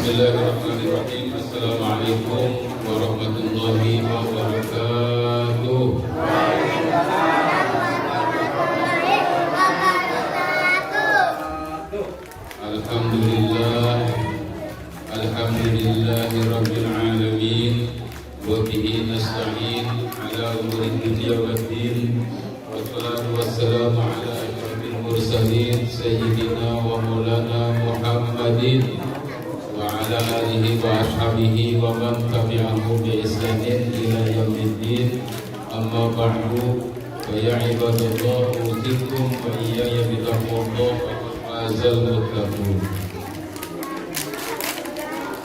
Bismillahirrahmanirrahim. Assalamualaikum warahmatullahi wabarakatuh. Alhamdulillah, alhamdulillahi rabbil alamin. Wa bihi nasta'in ala umuri dunya waddin. Wassalatu wassalamu ala asyrafil mursalin sayyidina wa maulana Muhammadin wa ala alihi wa ashabihi wa man tabi'ahu bi ihsanin ila yaumiddin. Amma ba'du, fa ya ibadallah, usikum wa iyaya bitaqwallah fazal muttaqun.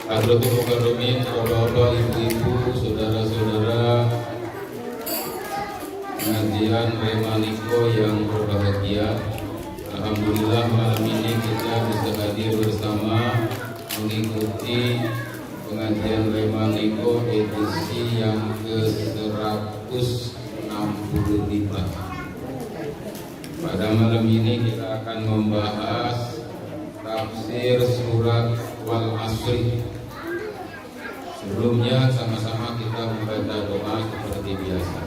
Hadratul mukarramin, bapak-bapak, ibu-ibu, saudara-saudara pengajian Remaniko yang berbahagia. Alhamdulillah malam ini kita bisa hadir bersama mengikuti pengajian Remaniko edisi yang ke-165. Pada malam ini kita akan membahas tafsir surat Wal Asri. Sebelumnya sama-sama kita membaca doa seperti biasa.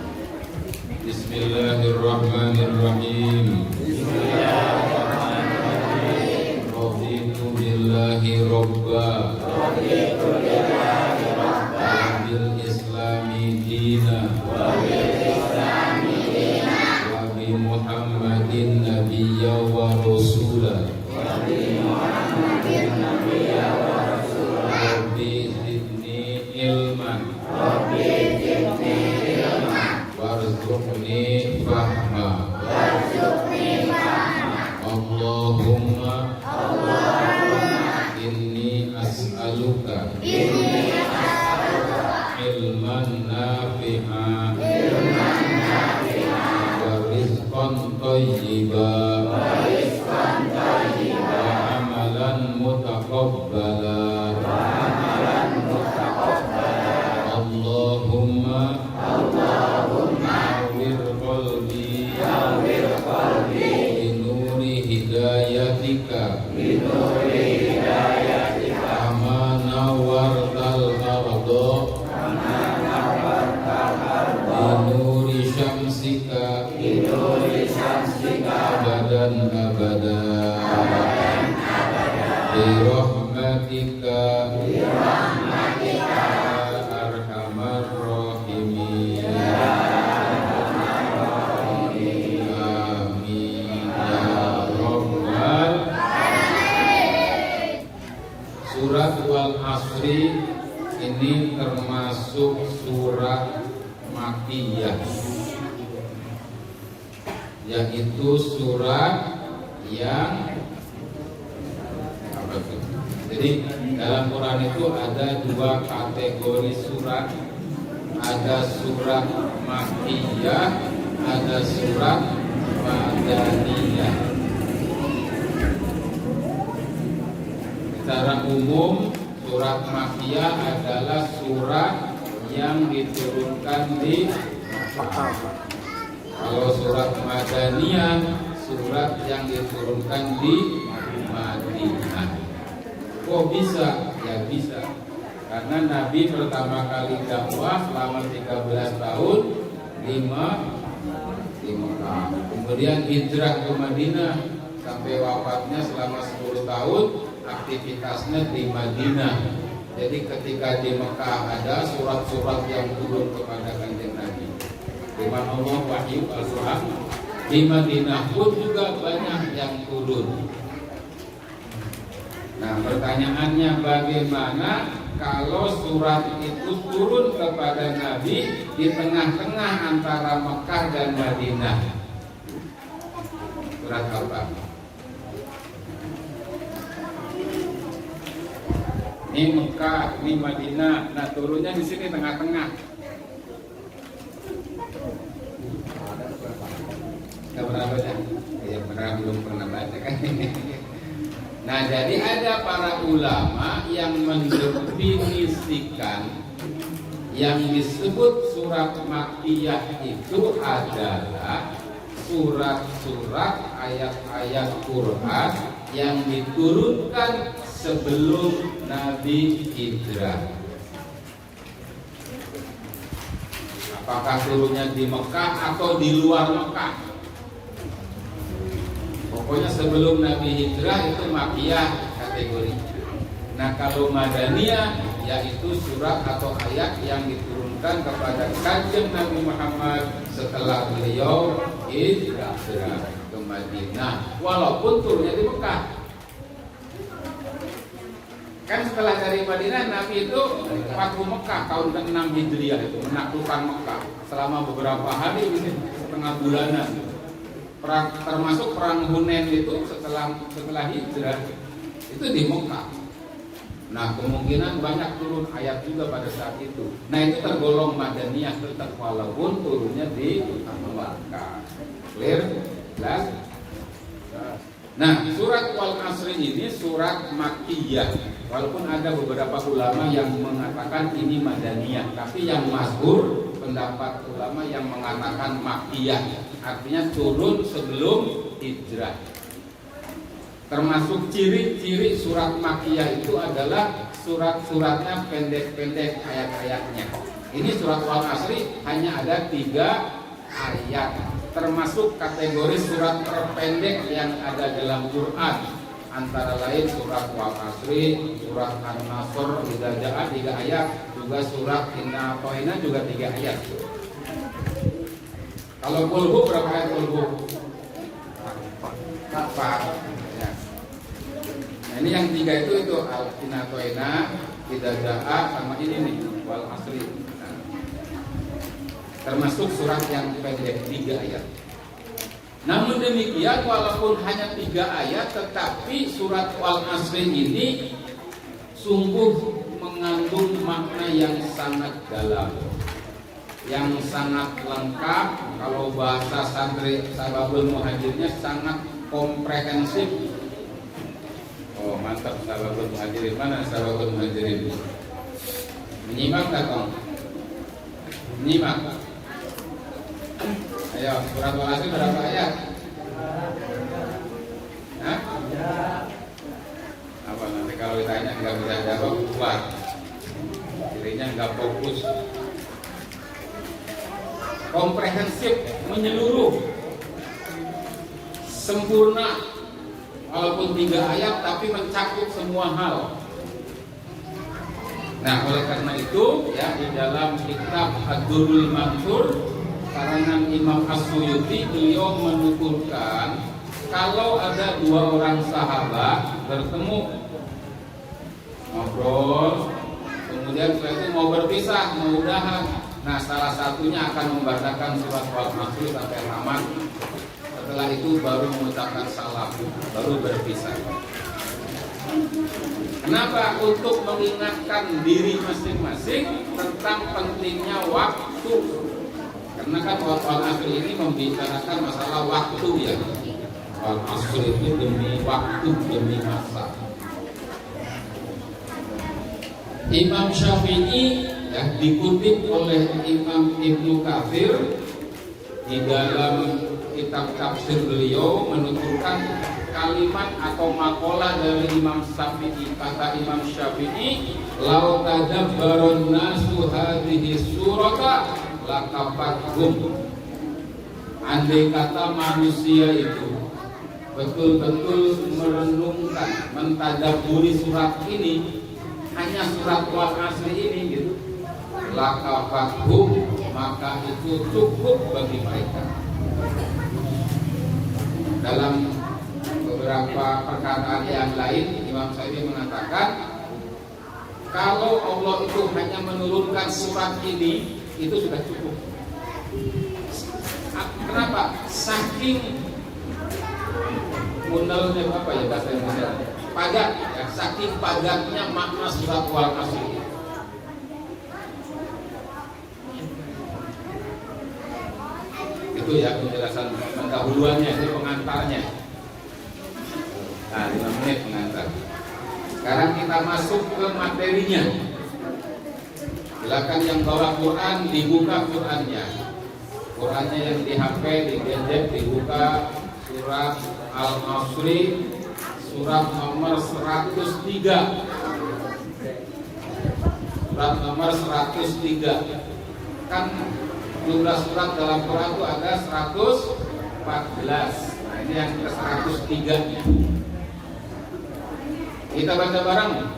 Bismillahirrahmanirrahim. Bismillahirrahmanirrahim. Raditu billahi robba. Raditu billahi robba. Wabil islami dina. Wabil islami dina. Wabi Muhammadin nabiyya wa rasulah. Wabi Muhammadin nabiyya wa rasulah. Rabbi zidni ilman. Rabbi zidni ilman. Warzuqni fahma. Warzuqni fahma. Allahumma inni as'aluka ilman nafi'a wa rizqan thayyiba wa amalan mutaqabbala. Allahumma nawwir qalbi binuri hidayatika kama nawwartal arda binuri syamsika abadan abada birahmatika arhamar rahimin. Surat Wal Asri ini termasuk surat Makkiyah, yaitu surat yang apa itu? Jadi dalam Quran itu ada dua kategori surat, ada surat Makkiyah, ada surat Madaniyah. Secara umum surat Makkiyah adalah surat yang diturunkan di Makkah. Kalau surat Madaniyah surat yang diturunkan di Madinah. Kok bisa? Ya bisa. Karena Nabi pertama kali dakwah selama 13 tahun di Makkah. Kemudian hijrah ke Madinah sampai wafatnya selama 10 tahun. Aktivitasnya di Madinah. Jadi ketika di Mekah ada surat-surat yang turun kepada Kanjeng Nabi. Firman Allah wahyu Al-Quran. Di Madinah pun juga banyak yang turun. Nah, pertanyaannya bagaimana kalau surat itu turun kepada Nabi di tengah-tengah antara Mekah dan Madinah? Surat apa? Ini Mekah, ini Madinah. Nah, turunnya di sini tengah-tengah. Nggak pernah baca? Ya, belum pernah baca kan? Nah, jadi ada para ulama yang mendefinisikan yang disebut surat Makkiyah itu adalah surat-surat ayat-ayat Quran yang diturunkan sebelum Nabi hijrah. Apakah turunnya di Mekah atau di luar Mekah? Pokoknya sebelum Nabi hijrah itu Makkiyah kategori. Nah kalau Madaniyah yaitu surat atau ayat yang diturunkan kepada Kanjeng Nabi Muhammad setelah beliau hijrah ke Madinah, walaupun turunnya di Mekah. Kan setelah dari Madinah Nabi itu Fathu Mekah tahun ke-6 Hijriah itu menaklukkan Mekah selama beberapa hari ini, setengah bulanan. Termasuk perang Hunain itu setelah hijrah itu di Mekah. Nah kemungkinan banyak turun ayat juga pada saat itu. Nah itu tergolong Madaniyah tetap walaupun turunnya di Mekah. Clear? Jelas? Nah surat Wal Asri ini surat Makkiyah. Walaupun ada beberapa ulama yang mengatakan ini Madaniyah, tapi yang masyhur pendapat ulama yang mengatakan Makkiyah, artinya turun sebelum hijrah. Termasuk ciri-ciri surat Makkiyah itu adalah surat-suratnya pendek-pendek ayat-ayatnya. Ini surat Wal Asri hanya ada 3 ayat, termasuk kategori surat terpendek yang ada dalam Quran. Antara lain surat Wal Asri, surat An-Nasr, Idza Jaa 3 ayat, juga surat Inna Atoina juga 3 ayat. Kalau Qul berapa ayat Qul? 4. Ya. Nah ini yang 3 itu Inna Atoina, Idza Jaa sama ini nih Wal Asri. Nah, termasuk surat yang pendek 3 ayat. Namun demikian walaupun hanya 3 ayat, tetapi surat Wal Asri ini sungguh mengandung makna yang sangat dalam, yang sangat lengkap. Kalau bahasa santri Sababul Muhajirnya sangat komprehensif. Oh mantap Sababul Muhajirin. Mana Sababul Muhajirin? Menyimak gak Tom? Menyimak. Ayo, surat Wal Asri berapa ayat? Hah? Apa nanti kalau ditanya nggak bisa jawab, keluar. Dirinya nggak fokus. Komprehensif, menyeluruh, sempurna. Walaupun 3 ayat, tapi mencakup semua hal. Nah, oleh karena itu, ya di dalam kitab Ad-Durrul Mansur karangan Imam As-Suyuti beliau menuturkan kalau ada 2 orang sahabat bertemu ngobrol, kemudian setelah itu mau berpisah, mau udahan. Nah salah satunya akan membacakan surat Wal Asri sampai tamat. Setelah itu baru mengucapkan salam, baru berpisah. Kenapa? Untuk mengingatkan diri masing-masing tentang pentingnya waktu. Karena kan Wal Asri ini membicarakan masalah waktu ya. Wal Asri itu demi waktu, demi masa. Imam Syafi'i ya, dikutip oleh Imam Ibnu Katsir di dalam kitab tafsir beliau menuturkan kalimat atau makalah dari Imam Syafi'i. Kata Imam Syafi'i, "Lau tadabbarun nasu hadhihi surata lakafathum." Andai kata manusia itu betul-betul merenungkan, mentadaburi surat ini, hanya surat Wal Asri ini gitu, lakafathum, maka itu cukup bagi mereka. Dalam beberapa perkataan yang lain, Imam Syafi'i mengatakan kalau Allah itu hanya menurunkan surat ini, itu sudah cukup. Kenapa? Saking munalnya apa ya bahasa Indonesia? Padat, ya, saking padatnya makna surat Wal Asri. Itu ya penjelasan pendahuluannya, itu pengantarnya. Nah, 5 menit pengantar. Sekarang kita masuk ke materinya. Silakan yang bawa Quran dibuka Qurannya. Qurannya yang di HP, di gadget dibuka surat Al-Asri, surat nomor 103. Surat nomor 103. Kan jumlah surat dalam Quran itu ada 114. Nah, ini yang ke 103-nya. Kita baca bareng.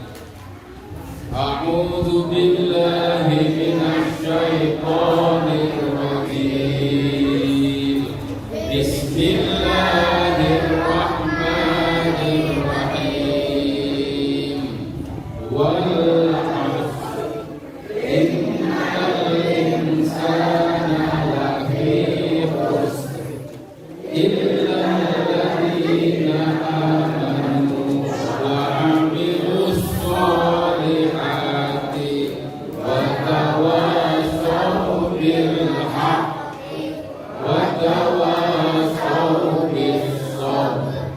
A'udzu billahi minasy syaithanir rajim. Bismillahirrahmanirrahim. Wal 'asr innal insana lafi khusr illa alladziina amanu wa 'amilus shalihati wa tawassaw bil haqqi wa tawassaw bis sabr.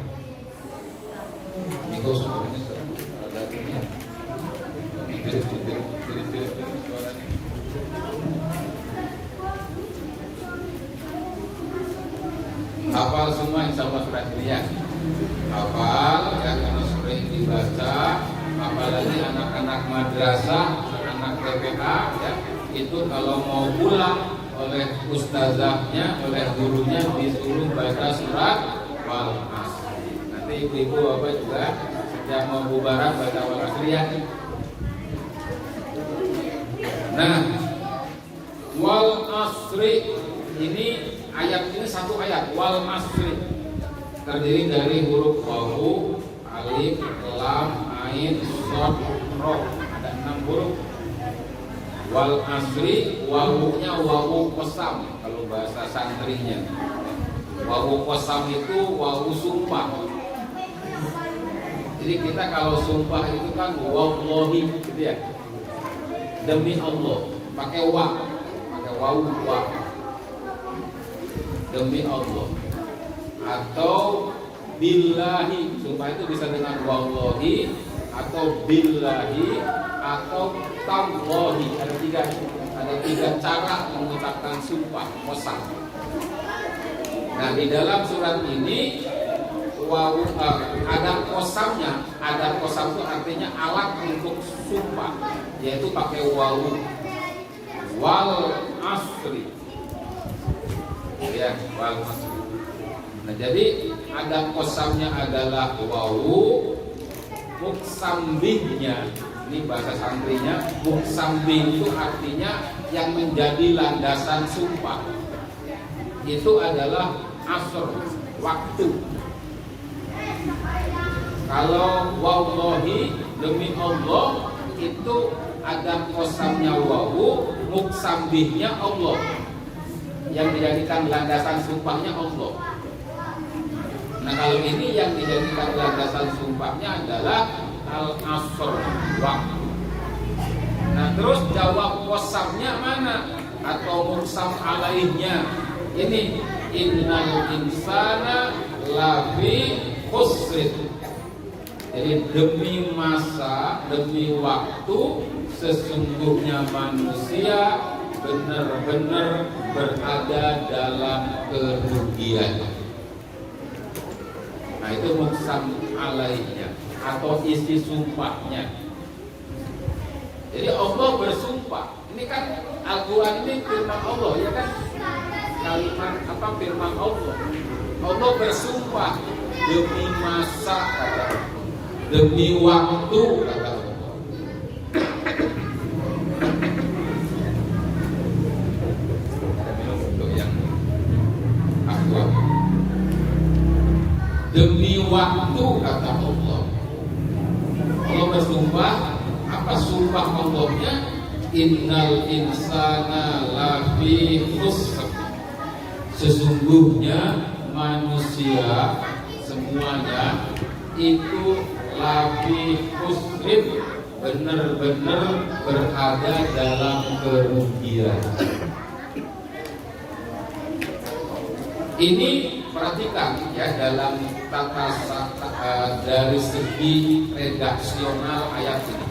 Hafal semua insya Allah surat ini ya. Hafal ya, karena sering dibaca. Apalagi anak-anak madrasah, anak TPA ya, itu kalau mau pulang oleh ustazahnya, oleh gurunya disuruh baca surat Wal 'Asr. Nanti ibu-ibu bapak juga setiap mau bubaran baca Wal 'Asr ya. Nah, Wal 'Asri ini ayat ini satu ayat. Wal 'Asri terdiri dari huruf wawu, alif, lam, ain, shad, ra. Ada 6 huruf. Wal 'Asri, wawunya wawu qasam kalau bahasa santrinya. Wawu qasam itu wawu sumpah. Jadi kita kalau sumpah itu kan wallahi gitu ya. Demi Allah, pakai wa, pakai wawu wa. Demi Allah. Atau billahi, sumpah itu bisa dengan wallahi atau billahi atau tallahi. Ada tiga cara mengucapkan sumpah qasam. Nah, di dalam surat ini wawu ada qasamnya. Ada qasam itu artinya alat untuk sumpah, yaitu pakai wawu. Wal 'Asri. Ya, wal 'Asri. Nah, jadi ada qasamnya adalah wawu, muksambihnya, ini bahasa santrinya, muksambih itu artinya yang menjadi landasan sumpah. Itu adalah asr, waktu. Kalau wallahi, demi Allah, itu ada qasamnya wawu, muksambihnya Allah, yang dijadikan landasan sumpahnya Allah. Nah, kalau ini yang dijadikan landasan sumpahnya adalah al-asr, waktu. Nah, terus jawab qasamnya mana? Atau muksam alaihnya? Ini innal insana lafi khusr. Jadi demi masa, demi waktu, sesungguhnya manusia benar-benar berada dalam kerugian. Nah, itu muksam alaihnya atau isi sumpahnya. Jadi Allah bersumpah. Ini kan Al-Quran ini firman Allah, ya kan? Kalimat apa firman Allah? Allah bersumpah demi masa, kata Allah. Demi waktu, kata Allah. Demi waktu, kata Allah. Allah bersumpah. Apa sumpah Allahnya? Innal insana lafi khusr. Sesungguhnya manusia semuanya itu lafi khusrin, benar-benar berada dalam kerugian. Ini perhatikan ya, dalam dari segi redaksional ayat ini.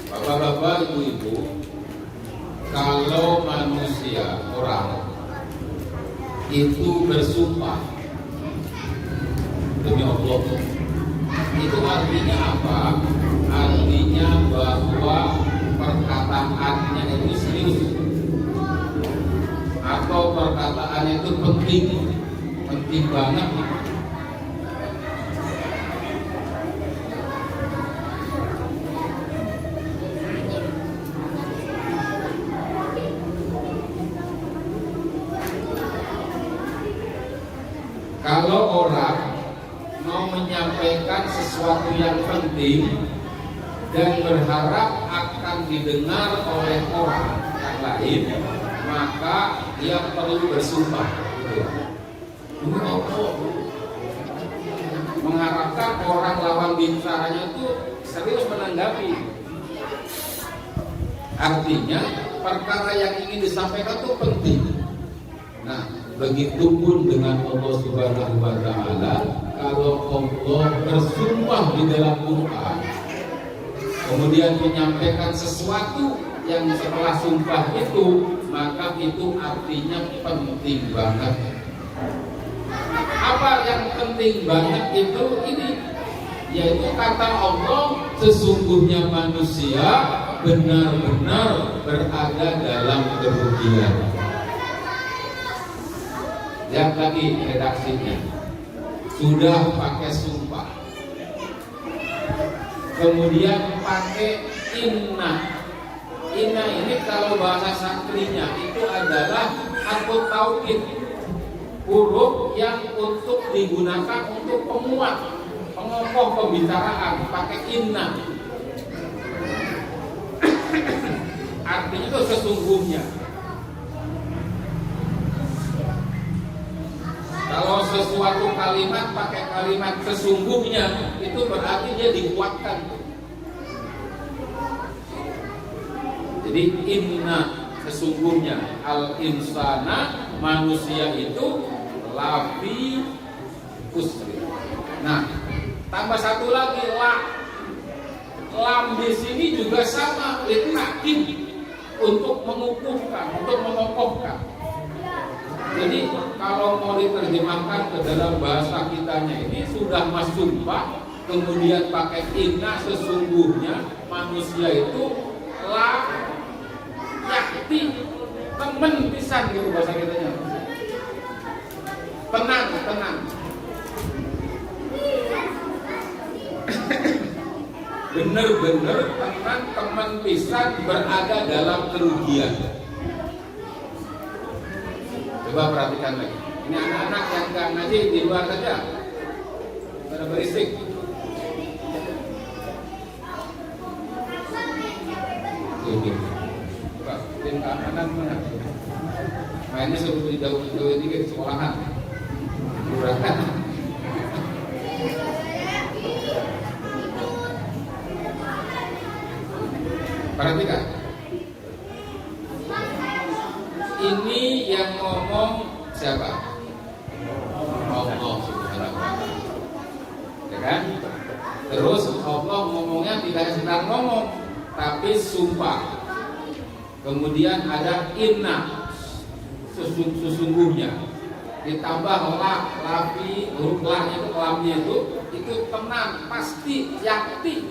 Bapak-bapak, ibu-ibu, kalau manusia manusia, orang itu bersumpah demi Allah. Itu artinya apa? Artinya bahwa perkataannya itu serius, atau perkataannya itu penting banget. Kalau orang mau menyampaikan sesuatu yang penting dan berharap akan didengar oleh orang yang lain, maka dia perlu bersumpah. Demi Allah, mengharapkan orang lawan bicaranya itu serius menanggapi. Artinya perkara yang ingin disampaikan itu penting. Nah, begitupun dengan Allah Subhanahu wa Ta'ala. Kalau Allah bersumpah di dalam Quran, kemudian menyampaikan sesuatu yang setelah sumpah itu, maka itu artinya penting banget. Apa yang penting banget itu ini, yaitu kata Allah, sesungguhnya manusia benar-benar berada dalam kerugian. Lihat lagi redaksinya, sudah pakai sumpah, kemudian pakai inna. Inna ini kalau bahasa santrinya itu adalah harfu taukid, huruf yang untuk digunakan untuk penguat, pengokoh pembicaraan, pakai inna. Artinya itu sesungguhnya. Kalau sesuatu kalimat pakai kalimat sesungguhnya, itu berarti dia dikuatkan. Jadi inna, sesungguhnya, al insana, manusia itu lafi kusri. Nah, tambah satu lagi lam di sini juga sama, itu nakin, untuk mengukuhkan, untuk mengokohkan. Jadi kalau mau diterjemahkan ke dalam bahasa kitanya ini, sudah massumpah, kemudian pakai inna, sesungguhnya manusia itu la yakti, temen pisan gitu bahasa kitanya. Tenang. Bener-bener teman pisan berada dalam kerugian. Coba perhatikan lagi. Ini anak-anak yang nggak ngaji di luar saja, pada berisik. Coba tim keamanan mana? Mainnya sebelum jauh-jauh dikit sekolahan. Murahkan. Perhatikan. Ini yang ngomong siapa? Allah Subhanahu wa Ta'ala. Ya kan? Terus Allah ngomongnya tidak sedang ngomong, tapi sumpah. Kemudian ada inna, sesungguhnya. Ditambah lafi, huruf lahnya itu, kelamnya itu tenang, pasti, yakti.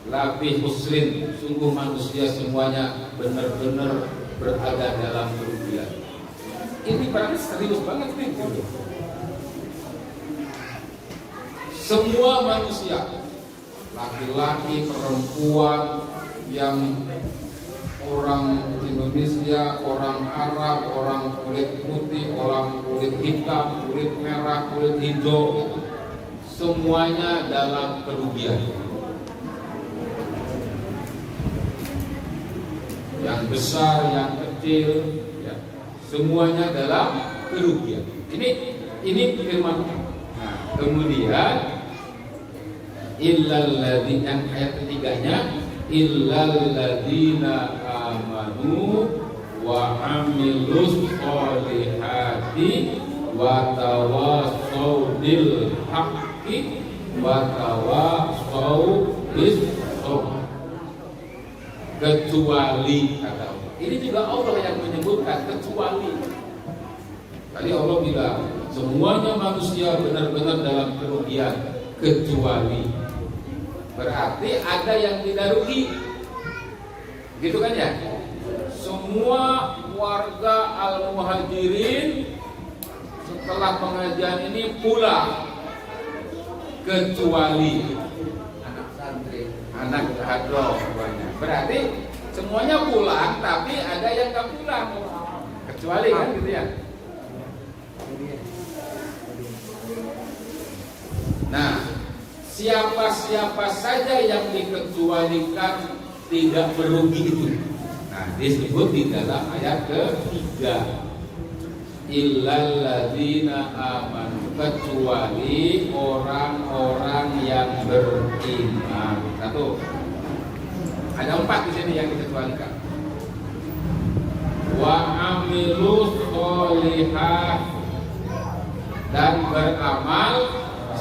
Lafi husrin, sungguh manusia semuanya benar-benar berada dalam kerugian. Ini berarti serius banget nih. Semua manusia, laki-laki, perempuan, yang orang Indonesia, orang Arab, orang kulit putih, orang kulit hitam, kulit merah, kulit hijau, semuanya dalam kerugian. Yang besar, yang kecil, ya, semuanya dalam kerugian. Ini firman. Nah, kemudian illal ladzina, ayat ketiganya, illal ladzina amanu wa amilus sholihati wa tawassaw bil haqqi wa tawassaw bis sabr. Kecuali, kata Allah, Ini juga Allah yang menyebutkan kecuali. Tadi Allah bilang semuanya manusia benar-benar dalam kerugian kecuali. Berarti ada yang tidak rugi. Gitu kan ya? Semua warga Al-Muhajirin setelah pengajian ini pulang kecuali anak santri, anak hadroh. Berarti semuanya pulang, tapi ada yang nggak pulang. Kecuali kan gitu ya. Nah, siapa-siapa saja yang dikecualikan tidak merugi itu. Nah, disebut di dalam ayat ketiga. Illalladzina amanu, kecuali orang-orang yang beriman. Satu. Ada 4 di sini yang dikecualikan. Wa amilus sholihah, dan beramal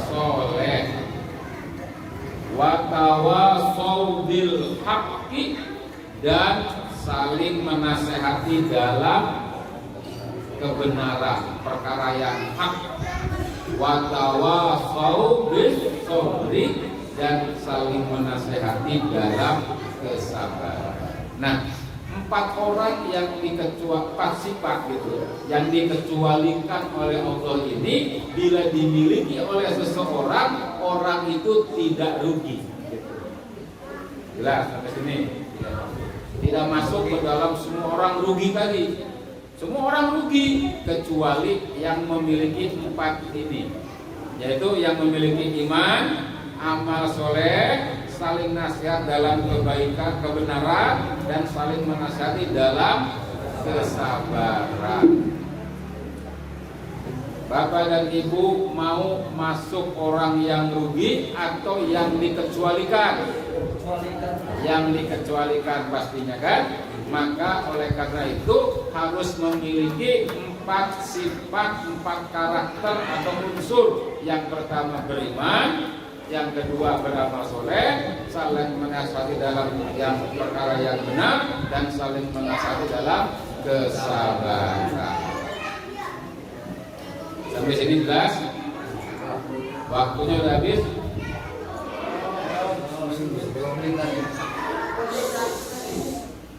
soleh. Wa tawassaw bil haqqi, dan saling menasehati dalam kebenaran, perkara yang hak. Wa tawassaw bis sabri, dan saling menasehati dalam kesabaran. Nah, 4 orang yang 4 sifat gitu, yang dikecualikan oleh Allah ini, bila dimiliki oleh seseorang, orang itu tidak rugi. Jelas sampai sini? Tidak masuk ke dalam semua orang rugi tadi. Semua orang rugi kecuali yang memiliki 4 ini, yaitu yang memiliki iman, amal soleh, saling nasihat dalam kebaikan, kebenaran, dan saling menasihati dalam kesabaran. Bapak dan Ibu mau masuk orang yang rugi atau yang dikecualikan? Yang dikecualikan pastinya kan? Maka oleh karena itu harus memiliki 4 sifat, 4 karakter atau unsur. Yang pertama beriman, yang kedua beramal soleh, saling menasihati dalam yang perkara yang benar, dan saling menasihati dalam kesabaran. Sampai sini jelas? Waktunya udah habis?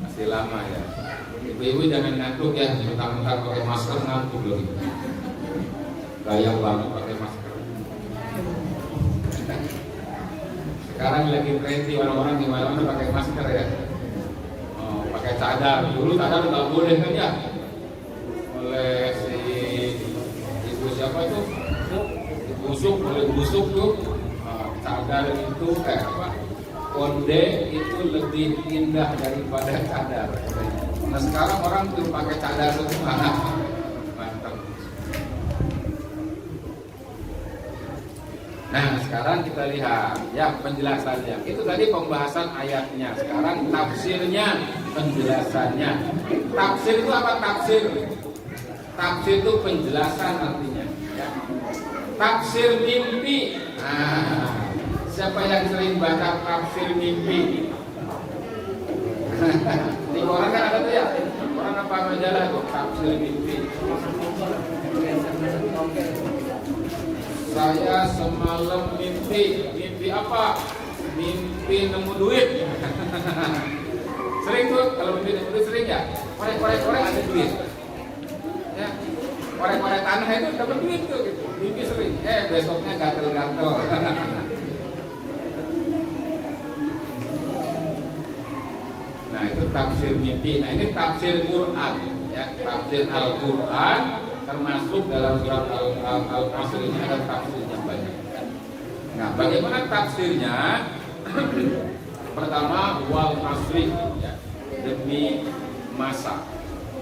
Masih lama ya. Ibu-ibu jangan ngantuk ya, mentang-mentang pakai masker ngantuk loh. Gaya banget pakai masker. Sekarang lagi trendy orang-orang di mana-mana pakai masker ya. Oh, pakai cadar. Dulu cadar nggak boleh kan ya? Oleh si ibu siapa itu? Busuk, oleh busuk tuh. Cadar itu kayak apa? Konde itu lebih indah daripada cadar. Nah sekarang orang tuh pakai cadar itu mana? Mantap. Nah sekarang kita lihat ya penjelasannya. Itu tadi pembahasan ayatnya. Sekarang tafsirnya, penjelasannya. Tafsir itu apa tafsir? Tafsir itu penjelasan artinya. Ya. Tafsir mimpi. Nah, siapa yang sering baca tafsir mimpi? Di koran kan ada tuh ya. Koran apa majalah tuh tafsir mimpi. Saya semalam mimpi apa? Mimpi nemu duit. Sering tuh kalau mimpi nemu duit sering ya. Korek ada duit. Ya. Korek tanah itu dapat duit tuh gitu. Mimpi sering. Besoknya gatel-gatel. Nah itu tafsir mimpi. Nah ini tafsir Quran ya, tafsir Al-Quran termasuk dalam surat Al-Asr ini ada tafsirnya banyak. Nah bagaimana tafsirnya? Pertama wal asri ya, demi masa.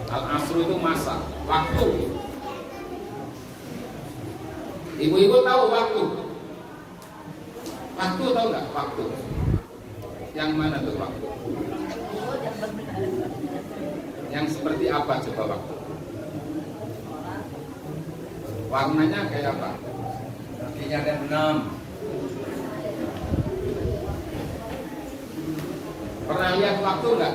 Al-Asr itu masa, waktu. Ibu-ibu tahu waktu? Waktu tahu nggak waktu? Yang mana tuh waktu? Yang seperti apa coba waktu? Warnanya kayak apa? Kakinya ada 6. Pernah lihat waktu nggak?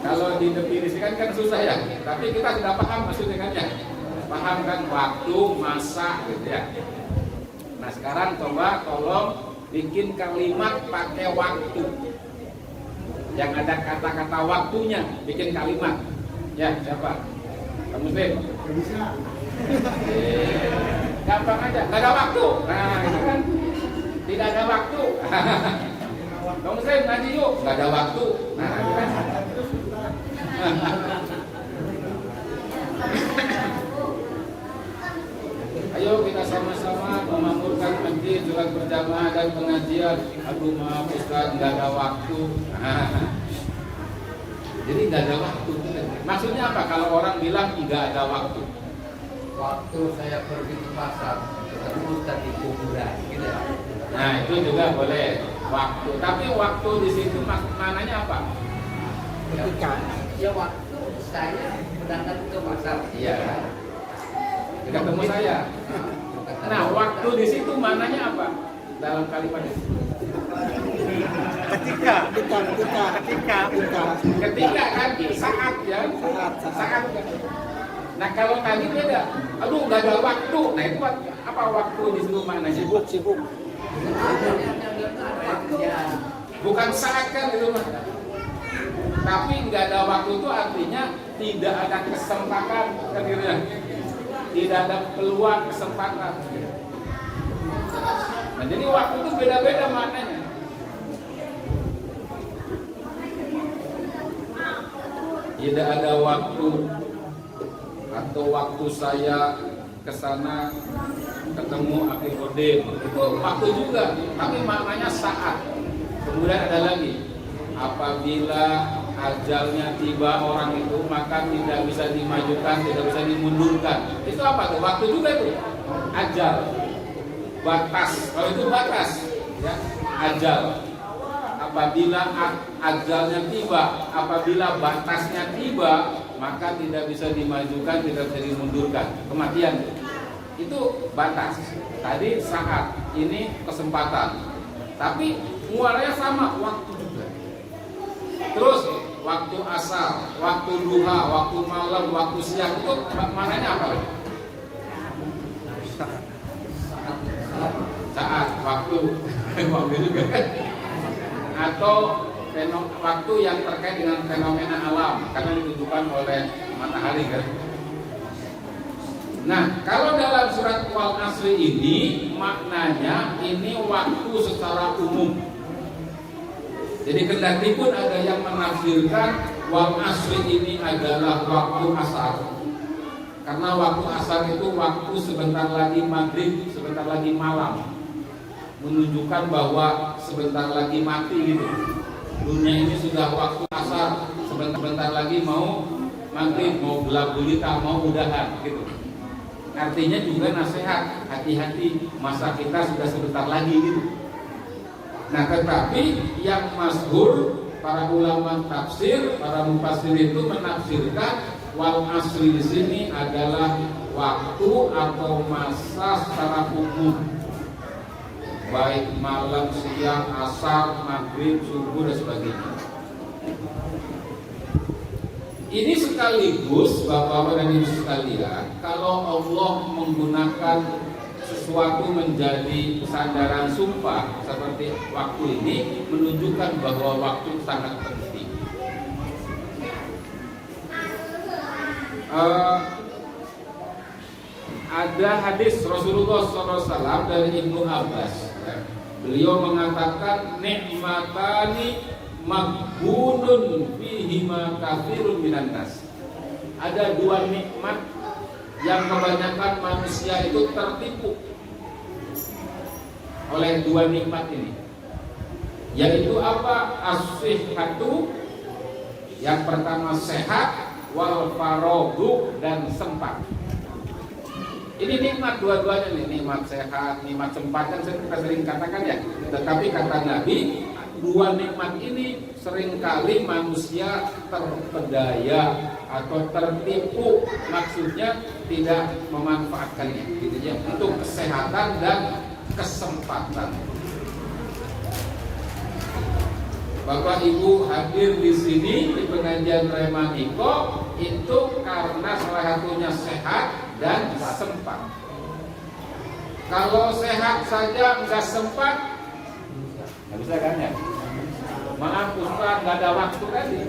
Kalau didefinisikan kan susah ya, tapi kita sudah paham maksudnya kan ya. Paham kan waktu, masa gitu ya. Nah sekarang coba tolong bikin kalimat pakai waktu. Yang ada kata-kata waktunya, bikin kalimat. Ya siapa? Kamu Muslim? Bisa. Gampang aja, nggak ada waktu. Nah itu kan tidak ada waktu. Kamu Muslim ngaji yuk, nggak ada waktu. Nah itu kan. Ayo kita sama-sama memakmurkan masjid, sholat berjamaah dan pengajian. Aduh maaf Ustaz, nggak ada waktu. Jadi nggak ada waktu. Maksudnya apa kalau orang bilang nggak ada waktu? Waktu saya pergi ke pasar, ketemu tadi kuburan, gitu ya. Nah itu juga boleh waktu. Tapi waktu di situ maknanya apa? Ketika. Ya waktu saya berangkat ke pasar. Iya. Ketemu saya. Nah waktu di situ maknanya apa? Dalam kalimat itu. Ketika Ketika kan saat ya. Saat. Nah kalau tadi beda. Aduh nggak ada waktu. Nah itu apa waktu di situ maknanya? sibuk. Bukan saat kan itu mah. Tapi nggak ada waktu itu artinya tidak ada kesempatan akhirnya. Tidak ada peluang kesempatan. Nah jadi waktu itu beda-beda maknanya. Tidak ada waktu atau waktu saya ke sana ketemu Akhi Kodim itu waktu juga, tapi maknanya saat. Kemudian ada lagi, apabila ajalnya tiba orang itu maka tidak bisa dimajukan, tidak bisa dimundurkan. Itu apa tuh? Waktu juga itu. Ajal, batas. Kalau itu batas, ya ajal. Apabila ajalnya tiba, apabila batasnya tiba, maka tidak bisa dimajukan, tidak bisa dimundurkan. Kematian itu batas. Tadi saat, ini kesempatan. Tapi muaranya sama, waktu juga. Terus waktu asar, waktu duha, waktu malam, waktu siang itu maknanya apa? Saat, waktu, waktu juga. Atau waktu yang terkait dengan fenomena alam karena ditunjukkan oleh matahari kan. Nah, kalau dalam surat Wal Asri ini maknanya ini waktu secara umum. Jadi kendati pun ada yang menafsirkan Wal Asri ini adalah waktu asar. Karena waktu asar itu waktu sebentar lagi maghrib, sebentar lagi malam. Menunjukkan bahwa sebentar lagi mati gitu. Dunia ini sudah waktu asar, sebentar lagi mau maghrib, mau gelap gulita, mau udahan gitu. Artinya juga nasihat, hati-hati, masa kita sudah sebentar lagi gitu. Nah tetapi yang masyhur para ulama tafsir, para mufassir itu menafsirkan wal asri di sini adalah waktu atau masa secara umum. Baik malam, siang, asar, maghrib, subuh dan sebagainya. Ini sekaligus Bapak-bapak dan Ibu sekalian, kalau Allah menggunakan sesuatu menjadi sandaran sumpah seperti waktu ini, menunjukkan bahwa waktu sangat penting. Ada hadis Rasulullah SAW dari Ibnu Abbas. Beliau mengatakan nikmatani maghbunun fihima katsirun minan nas. Ada dua nikmat yang kebanyakan manusia itu tertipu oleh dua nikmat ini. Yaitu apa? As-sihhatu, yang pertama sehat, wal faraghu, dan sempat. Ini nikmat dua-duanya nih, nikmat sehat, nikmat sempat kan kita sering katakan ya. Tetapi kata Nabi, dua nikmat ini seringkali manusia terpedaya atau tertipu, maksudnya tidak memanfaatkannya, gitu ya, untuk kesehatan dan kesempatan. Bapak Ibu hadir di sini di pengajian Remaniko itu karena salah satunya sehat dan sempat. Kalau sehat saja nggak sempat, nggak bisa kan ya? Maaf Ustaz, nggak ada waktu tadi,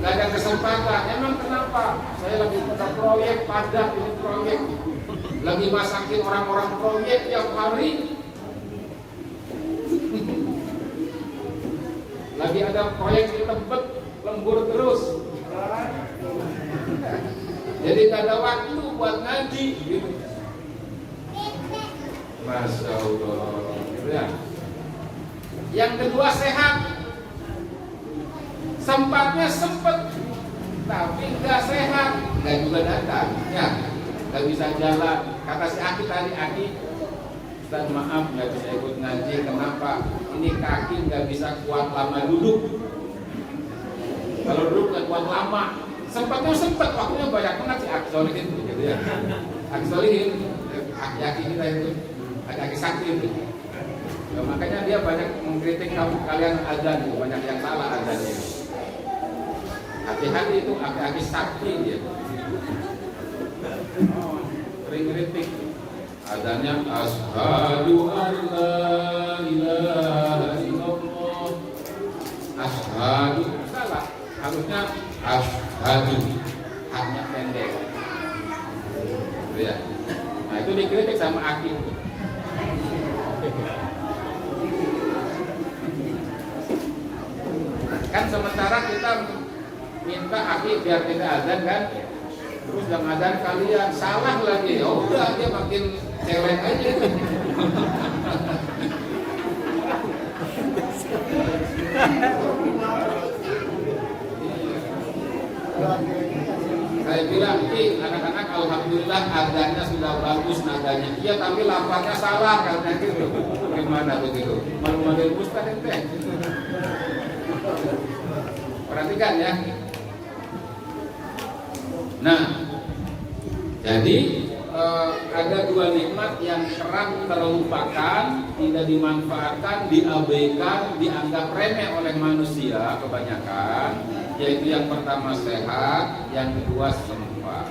nggak ada kesempatan. Emang kenapa? Saya lagi pada proyek, padat ini proyek, lagi masakin orang-orang proyek tiap hari. Lagi ada proyek di Tebet, lembur terus. Jadi gak ada waktu buat ngaji gitu. Masya Allah ya. Yang kedua sehat. Sempatnya sempet, tapi gak sehat, gak juga datang ya. Gak bisa jalan. Kata si Aki tadi, Aki, Ustaz maaf gak bisa ikut ngaji. Kenapa? Ini kaki gak bisa kuat lama duduk. Kalau duduk gak kuat lama. Sempatnya sempet, waktunya banyak banget si Aki Solihin gitu ya. Aki Solihin, Aki kita itu, Aki Sakti itu. Ya, makanya dia banyak mengkritik kalian azan itu, banyak yang salah azannya. Hati-hati itu Aki Sakti dia. Sering kritik. Adanya asyhadu an la ilaha illallah. Asyhadu salah, harusnya asyhadu, haknya pendek. Ya. Nah itu dikritik sama Aki. Kan sementara kita minta Aki biar kita azan kan, terus yang azan kalian salah lagi, ya udah dia makin celeng aja. Saya bilang, anak-anak alhamdulillah adanya sudah bagus nadanya. Iya tapi lafaznya salah karena gitu. Gimana begitu? Malu-maluin Ustaz ente. Perhatikan ya. Nah, jadi ada dua nikmat yang kerap terlupakan, tidak dimanfaatkan, diabaikan, dianggap remeh oleh manusia kebanyakan, yaitu yang pertama sehat, yang kedua sempat.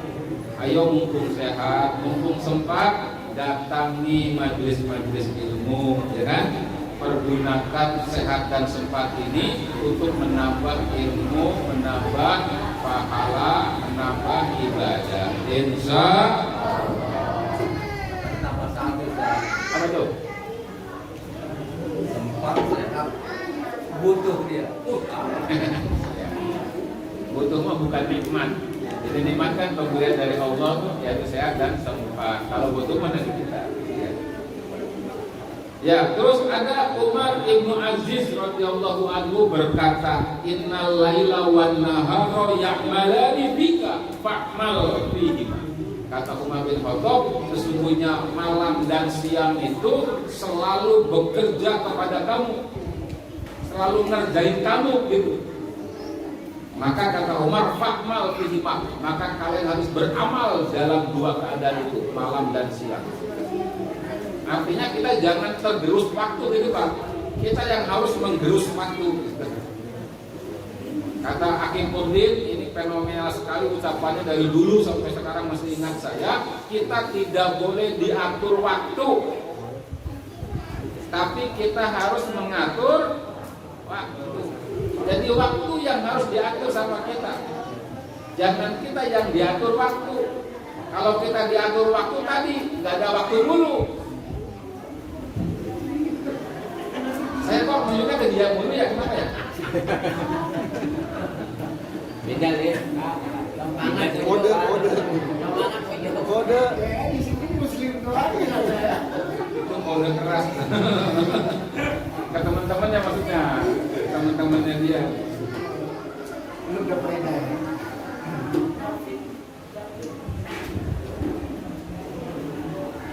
Ayo mumpung sehat, mumpung sempat, datangi majelis-majelis ilmu, ya kan? Pergunakan sehat dan sempat ini untuk menambah ilmu, menambah pahala, menambah ibadah. Insya Tambah satu dan apa tuh? sempat sehat butuh dia. Butuh mah bukan nikmat. Jadi nikmat kan pemberian dari Allah, yaitu sehat dan sempat. Kalau butuh mah dari kita. Ya, terus ada Umar Ibnu Aziz radhiyallahu anhu berkata, "Innal laila wan nahara ya'malani bika fa'mal fihima." Kata Umar bin Khattab, sesungguhnya malam dan siang itu selalu bekerja kepada kamu, selalu ngerjain kamu gitu. Maka kata Umar, fa'mal fihima, maka kalian harus beramal dalam dua keadaan itu, malam dan siang. Artinya kita jangan tergerus waktu gitu Pak. Kita yang harus menggerus waktu. Kata Hakim Nurdin, ini fenomenal sekali ucapannya dari dulu sampai sekarang masih ingat saya. Kita tidak boleh diatur waktu, tapi kita harus mengatur waktu. Jadi waktu yang harus diatur sama kita. Jangan kita yang diatur waktu. Kalau kita diatur waktu tadi, nggak ada waktu dulu. Saya kok menunjukkan ke dia mulu ya, kenapa ya? Beda deh. Kode. Di sini muslim lagi saya. Itu kode keras. Ke teman-temannya maksudnya, teman-temannya dia. Lu udah pernah ya?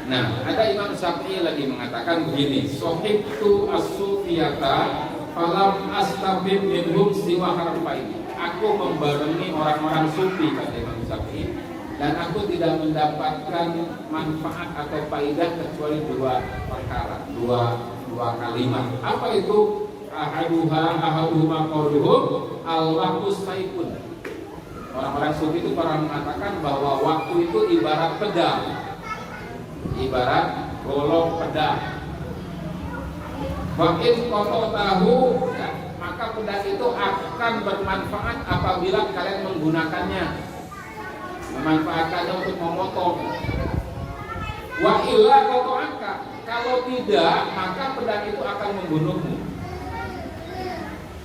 Nah, ada Imam Syafi'i lagi mengatakan begini, sohibtu as-sufiyata falam astabid minhum siwa harfaini. Aku membarengi orang-orang sufi, kata Imam Syafi'i, dan aku tidak mendapatkan manfaat atau faidah kecuali dua perkara, dua kalimat. Apa itu? ahaduhuma qauluhum al-waqtu saifun. Orang-orang sufi itu pernah mengatakan bahwa waktu itu ibarat pedang, ibarat golok pedang. Wa in qata'tahu, maka pedang itu akan bermanfaat apabila kalian menggunakannya, memanfaatkannya untuk memotong. Wa illa qata'aka, kalau tidak maka pedang itu akan membunuhmu.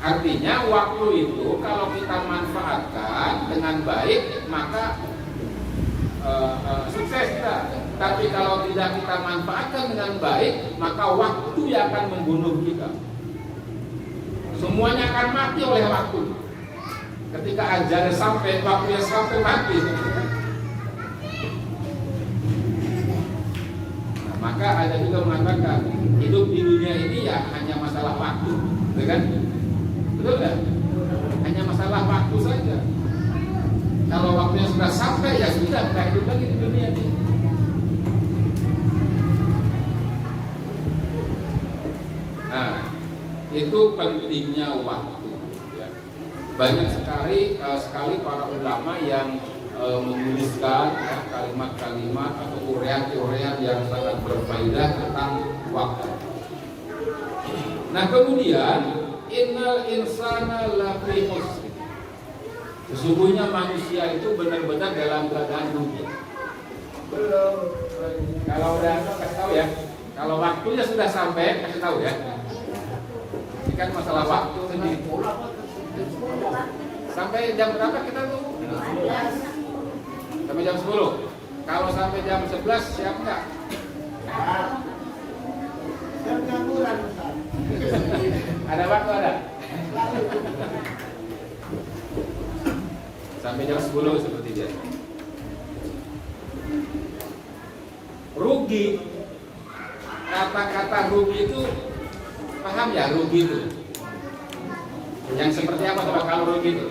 Artinya waktu itu kalau kita manfaatkan dengan baik maka sukses kita. Tapi kalau tidak kita manfaatkan dengan baik maka waktu yang akan membunuh kita. Semuanya akan mati oleh waktu. Ketika ajalnya sampai, waktunya sampai mati. Nah, maka ada juga mengatakan hidup di dunia ini ya hanya masalah waktu, betul kan? Betul kan? Hanya masalah waktu saja. Kalau waktunya sudah sampai ya sudah, tidak hidup lagi di dunia ini. Nah, itu pentingnya waktu. Ya. Banyak sekali para ulama yang menuliskan kalimat-kalimat atau urean-urean yang sangat berfaedah tentang waktu. Nah, kemudian innal insana lafi khusr. Sesungguhnya manusia itu benar-benar dalam keadaan rugi. Belum. Kalau udah kasih tahu ya. Kalau waktunya sudah sampai kasih tahu ya. Ini kan masalah waktu sendiri. Sampai jam berapa kita tuh? Sampai jam 10. Kalau sampai jam 11 siap nggak? Jam ngangguran, Ustaz. Ada waktu ada? Sampai jam 10 seperti biasa. Rugi. Kata-kata rugi itu paham ya, rugi itu? Yang seperti apa coba kalau rugi itu?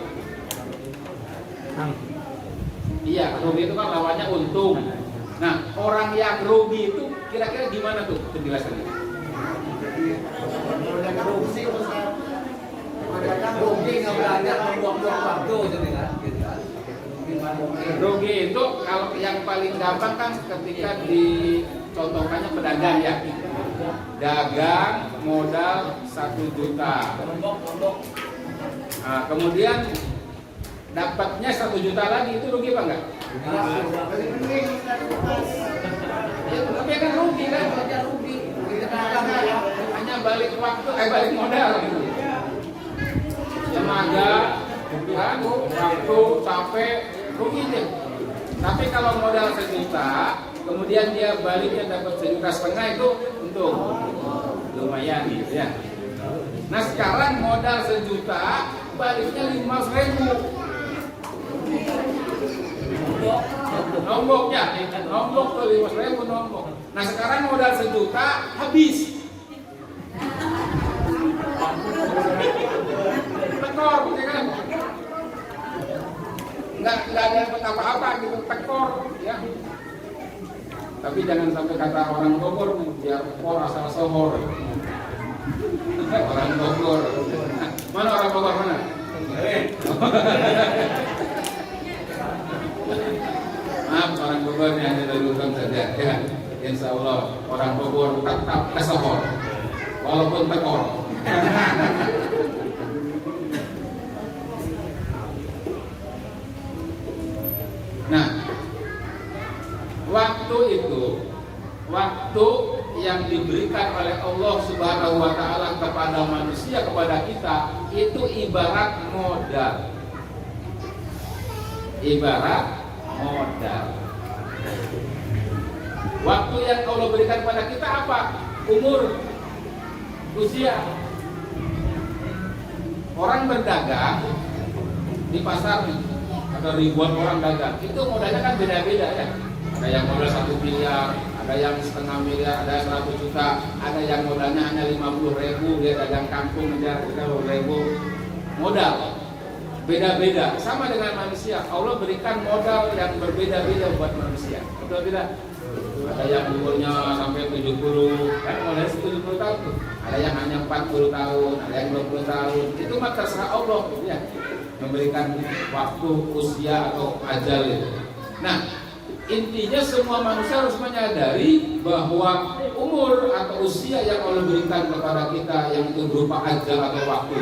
Iya, rugi itu kan lawannya untung. Nah, orang yang rugi itu kira-kira gimana tuh penjelasannya? Korupsi, Ustaz. Rugi nggak belajar membuang-buang waktu jadi kan? Rugi itu kalau yang paling gampang kan ketika dicontohkannya pedagang ya. Dagang modal 1 juta. Nah, kemudian dapatnya 1 juta lagi, itu rugi apa enggak? Ya, tapi kan rugi kan? Rugi. Hanya balik waktu, balik modal gitu. Tenaga, kan, waktu, capek, rugi deh. Tapi kalau modal 1 juta, kemudian dia baliknya dapat 1,5 juta itu untung, lumayan gitu ya. Nah sekarang modal 1 juta, baliknya 500.000. Nombok ya, nombok tuh 500.000 nombok. Nah sekarang modal 1 juta habis. Tekor, ya kan? Nggak ada apa-apa gitu, tekor, ya. Tapi jangan sampai kata orang Bogor, biar tekor asal sohor. Orang Bogor, mana orang Bogor mana? Maaf orang Bogor yang hanya lulusan saja, ya. Insya Allah orang Bogor tetap kesohor, walaupun tekor. Nah, waktu itu, waktu yang diberikan oleh Allah Subhanahu wa Ta'ala kepada manusia, kepada kita, itu ibarat modal. Ibarat modal. Waktu yang Allah berikan kepada kita apa? Umur, usia. Orang berdagang di pasar nih, ada ribuan orang dagang. Itu modalnya kan beda-beda ya. Ada yang modal 1 miliar, ada yang 0,5 miliar, ada 100 juta, ada yang modalnya hanya 50.000, dia dagang kampung aja 30.000. Modal beda-beda. Sama dengan manusia, Allah berikan modal yang berbeda-beda buat manusia. Betul tidak? Ada yang umurnya sampai 70, kan mulai 70 tahun tuh. Ada yang hanya 40 tahun, ada yang 20 tahun. Itu mah terserah Allah ya, memberikan waktu, usia atau ajal itu. Nah, intinya semua manusia harus menyadari bahwa umur atau usia yang Allah berikan kepada kita yang itu berupa ajal atau waktu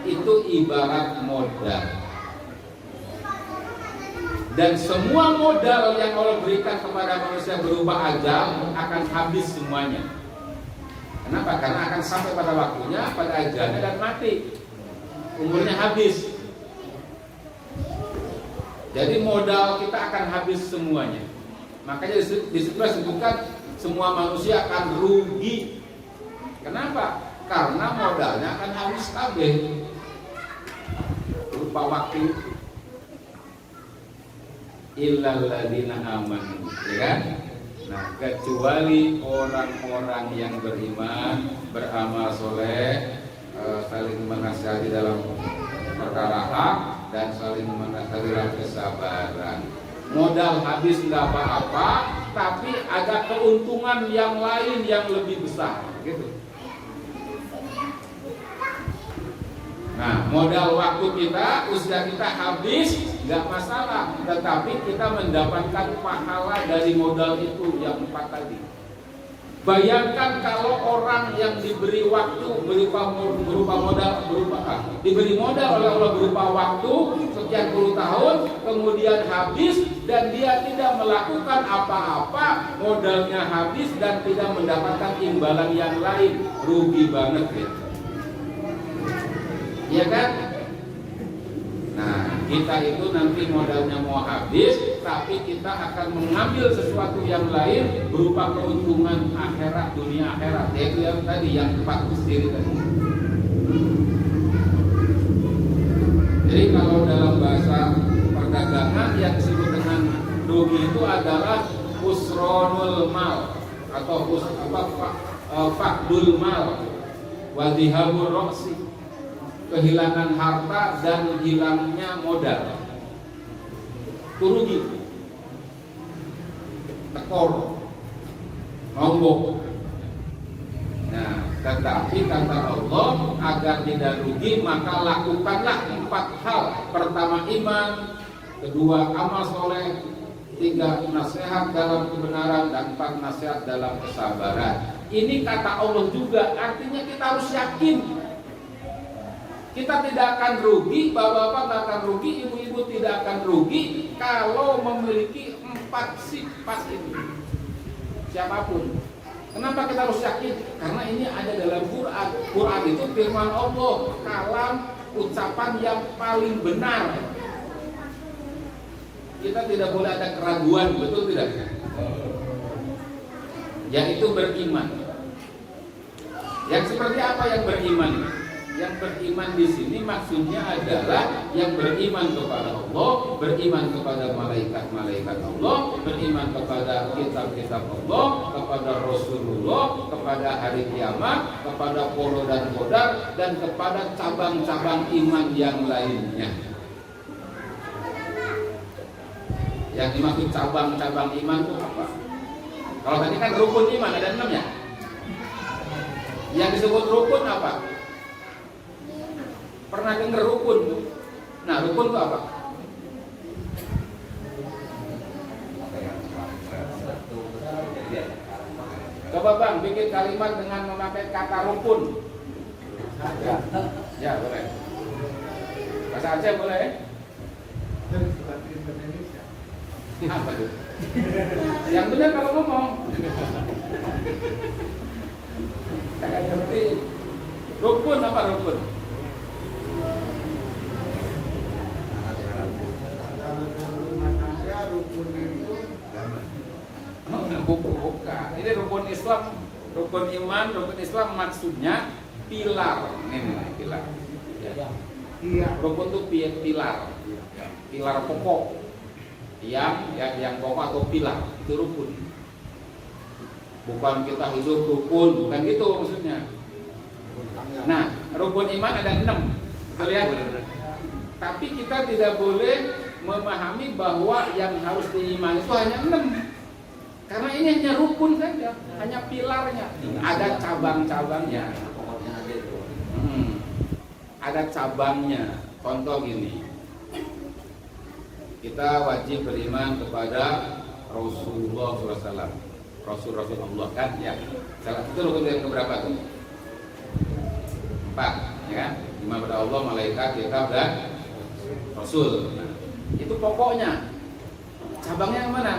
itu ibarat modal. Dan semua modal yang Allah berikan kepada manusia berupa ajal akan habis semuanya. Kenapa? Karena akan sampai pada waktunya, pada ajalnya dan mati. Umurnya habis. Jadi modal kita akan habis semuanya. Makanya disebutkan semua manusia akan rugi. Kenapa? Karena modalnya akan habis kabeh. Berupa waktu. Illal ladzina amanu, ya kan? Nah, kecuali orang-orang yang beriman, beramal soleh, saling menasihati dalam perkara hak dan saling menasihati dalam kesabaran. Modal habis nggak apa-apa, tapi ada keuntungan yang lain yang lebih besar, gitu. Nah, modal waktu kita, usia kita habis, nggak masalah, tetapi kita mendapatkan pahala dari modal itu yang 4 tadi. Bayangkan kalau orang yang diberi waktu diberi modal oleh Allah berupa waktu sekian puluh tahun, kemudian habis dan dia tidak melakukan apa-apa, modalnya habis dan tidak mendapatkan imbalan yang lain, rugi banget ya. Iya kan? Nah, kita itu nanti modalnya mau habis, tapi kita akan mengambil sesuatu yang lain berupa keuntungan akhirat, dunia akhirat. Yaitu yang tadi, yang 4 sendiri tadi. Jadi kalau dalam bahasa perdagangan yang disebut dengan rugi itu adalah khusronul mal atau fakdul mal wa dhihabur roksi, kehilangan harta dan hilangnya modal. Itu rugi, tekor, nombok. Nah, tetapi kata Allah, agar tidak rugi maka lakukanlah 4 hal. Pertama iman, kedua amal soleh, 3 nasihat dalam kebenaran, dan 4 nasihat dalam kesabaran. Ini kata Allah juga, artinya kita harus yakin kita tidak akan rugi, bapak-bapak tidak akan rugi, ibu-ibu tidak akan rugi kalau memiliki 4 sifat ini. Siapapun. Kenapa kita harus yakin? Karena ini ada dalam Quran. Quran itu firman Allah, kalam, ucapan yang paling benar. Kita tidak boleh ada keraguan, betul tidak? Yaitu beriman. Yang seperti apa yang beriman? Yang beriman di sini maksudnya adalah yang beriman kepada Allah, beriman kepada malaikat-malaikat Allah, beriman kepada kitab-kitab Allah, kepada Rasulullah, kepada hari kiamat, kepada polo dan qadar, dan kepada cabang-cabang iman yang lainnya. Yang dimaksud cabang-cabang iman itu apa? Kalau tadi kan rukun iman ada 6 ya. Yang disebut rukun apa? Pernah dengar rukun? Nah, rukun itu apa? Coba Bang, bikin kalimat dengan memakai kata rukun. Ya, boleh. Bahasa Aceh boleh? Apa tuh? Yang benar kalau ngomong. Kayak seperti rukun apa rukun? Bukan. Ini rukun Islam, rukun iman, rukun Islam maksudnya pilar. Ini pilar. Ya. Rukun itu pilar, pilar pokok. Yang pokok atau pilar itu rukun. Bukan kita hidup rukun, bukan gitu maksudnya. Nah, rukun iman ada 6. Lihat. Tapi kita tidak boleh memahami bahwa yang harus diimani itu hanya 6. Karena ini hanya rukun saja, hanya pilarnya. Ada cabang-cabangnya. Pokoknya ada itu. Ada cabangnya. Contoh gini, kita wajib beriman kepada Rasulullah SAW, Rasul Allah kan? Ya. Salah itu rukun yang keberapa tuh? 4, ya kan? Iman pada Allah, malaikat, kitab dan Rasul. Nah, itu pokoknya. Cabangnya yang mana?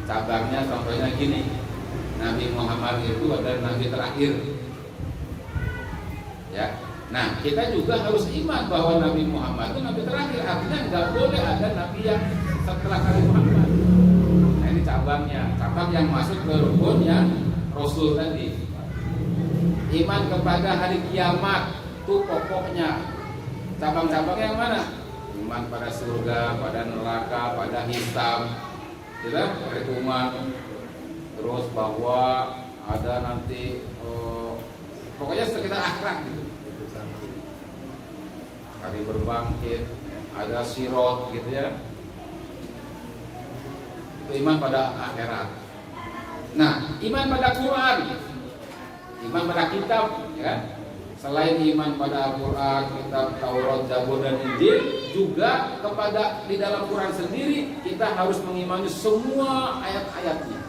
Cabangnya contohnya gini, Nabi Muhammad itu adalah Nabi terakhir. Ya. Nah, kita juga harus iman bahwa Nabi Muhammad itu Nabi terakhir. Artinya nggak boleh ada Nabi yang setelah Nabi Muhammad. Nah, ini cabangnya. Cabang yang masuk ke rukunnya Rasul tadi. Iman kepada hari kiamat itu pokoknya. Cabang-cabangnya yang mana? Iman pada surga, pada neraka, pada hisab, tidak? Perhitungan. Terus bahwa ada nanti pokoknya sekitar akhirat gitu. Hari berbangkit, ada sirot gitu ya. Itu iman pada akhirat. Nah, iman pada Quran, iman pada kitab, ya. Selain iman pada Al-Quran, kitab Taurat, Zabur dan Injil, juga kepada di dalam Quran sendiri kita harus mengimani semua ayat-ayatnya.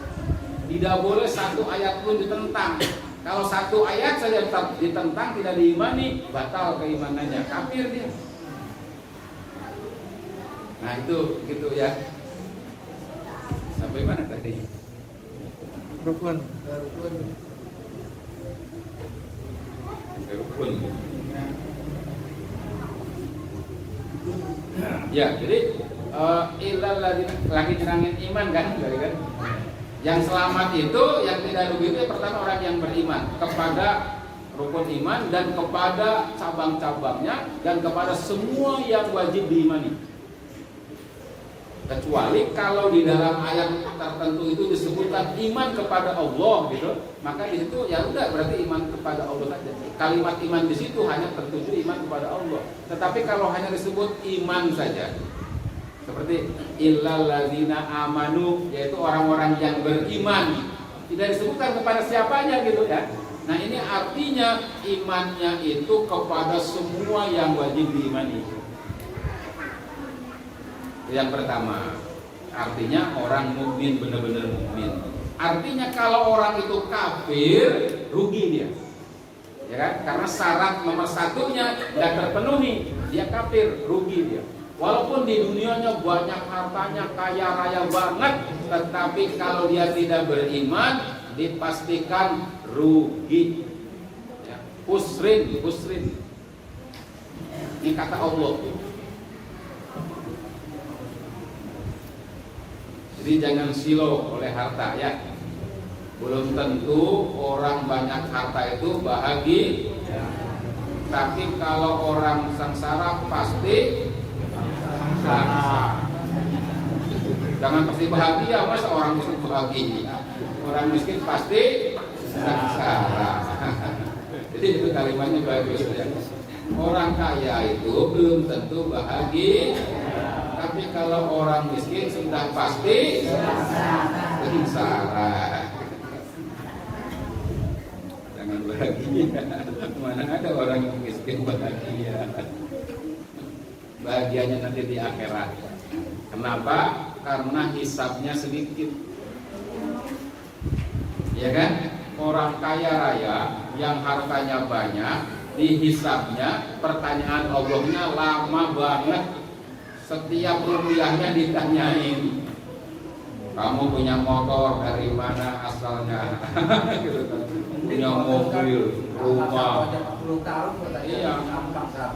Tidak boleh satu ayat pun ditentang. Kalau satu ayat saja ditentang, tidak diimani, batal keimanannya, kafir dia. Nah itu gitu ya. Sampai mana tadi? Rukun. Rukun. Ya, jadi ilal lagi nyerangin iman kan, kan? Yang selamat itu, yang tidak rugi itu pertama orang yang beriman kepada rukun iman dan kepada cabang-cabangnya dan kepada semua yang wajib diimani. Kecuali kalau di dalam ayat tertentu itu disebutkan iman kepada Allah gitu, maka di situ ya udah berarti iman kepada Allah saja. Kalimat iman di situ hanya tertuju iman kepada Allah. Tetapi kalau hanya disebut iman saja, seperti illal ladzina amanu, yaitu orang-orang yang beriman, tidak disebutkan kepada siapanya gitu ya. Nah ini artinya imannya itu kepada semua yang wajib diimani. Yang pertama, artinya orang mukmin benar-benar mukmin. Artinya kalau orang itu kafir, rugi dia. Ya kan? Karena syarat nomor satunya tidak terpenuhi, dia kafir, rugi dia. Walaupun di dunianya banyak hartanya, kaya raya banget, tetapi kalau dia tidak beriman, dipastikan rugi. Ya. Husrin. Ini kata Allah. Jadi jangan silau oleh harta ya. Belum tentu orang banyak harta itu bahagia. Tapi kalau orang sengsara pasti sengsara. Jangan pasti bahagia, masa orang miskin bahagia. Orang miskin pasti sengsara. Jadi itu kalimatnya bagus ya. Orang kaya itu belum tentu bahagia. Tapi kalau orang miskin sudah pasti sengsara. Jangan bahagia. Mana ada orang yang miskin bahagia? Bahagianya nanti di akhirat. Kenapa? Karena hisabnya sedikit. Ya kan? Orang kaya raya yang hartanya banyak, dihisabnya pertanyaan Allahnya lama banget. Setiap rupiahnya ditanyain, kamu punya motor dari mana asalnya? Gitu kan. Punya mobil, rumah, iya,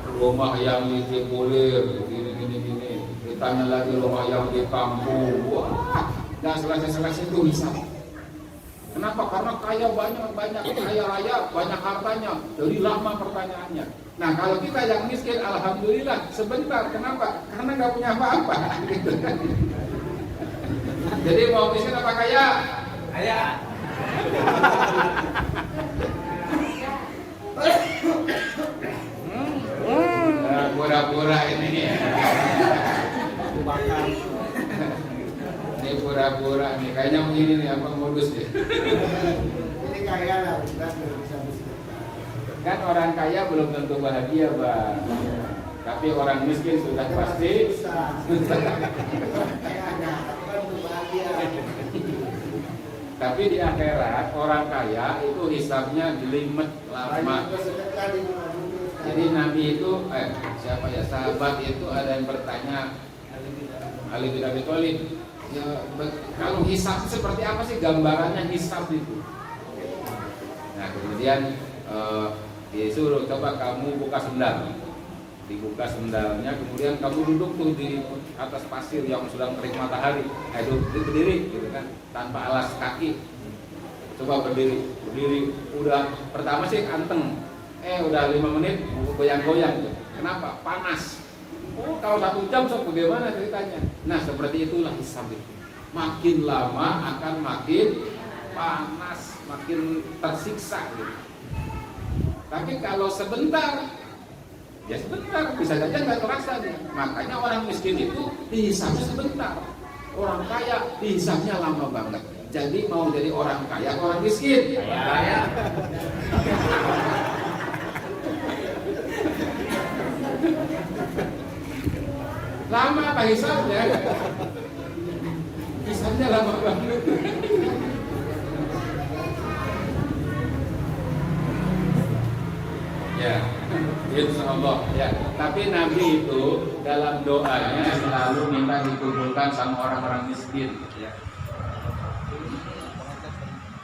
rumah yang di Cipulir, gini. Ditanya lagi rumah yang di kampung. Wah, dan selesai itu hisab. Kenapa? Karena kaya banyak, kaya raya, banyak hartanya. Jadi lama pertanyaannya. Nah kalau kita yang miskin, alhamdulillah sebentar. Kenapa? Karena nggak punya apa-apa. Gitu. Jadi mau miskin apa kaya? Kaya. Pura-pura ini. Ini pura-pura nih, kayaknya begini nih apa modus ya. Ini kaya lah, bukan bisa bisnis. Kan orang kaya belum tentu bahagia, Bang. Tapi orang miskin sudah pasti. Bisa. Kayaknya, tapi kan untuk bahagia. Tapi di akhirat orang kaya itu hisabnya jelimet lama. Banyak bersedekah di rumah bumi. Jadi Nabi itu, siapa ya, sahabat itu ada yang bertanya, Ali bin Abi Thalib, ya, kalau hisab seperti apa sih gambarannya hisab itu? Nah kemudian disuruh coba kamu buka sendal, dibuka sendalnya, kemudian kamu duduk tuh di atas pasir yang sedang terik matahari, berdiri gitu kan, tanpa alas kaki, coba berdiri, udah pertama sih anteng, udah 5 menit goyang-goyang, kenapa? Panas. Oh kalau 1 jam so bagaimana ceritanya? Nah seperti itulah hisab itu. Makin lama akan makin panas, makin tersiksa gitu. Tapi kalau sebentar, ya sebentar, bisa saja nggak terasa nih. Makanya orang miskin itu dihisabnya sebentar, orang kaya dihisabnya lama banget. Jadi mau jadi orang kaya, orang miskin. Kaya. Lama apa hisabnya? Hisabnya lama banget. Ya, insyaallah ya. Tapi Nabi itu dalam doanya selalu minta dikumpulkan sama orang-orang miskin. Ya.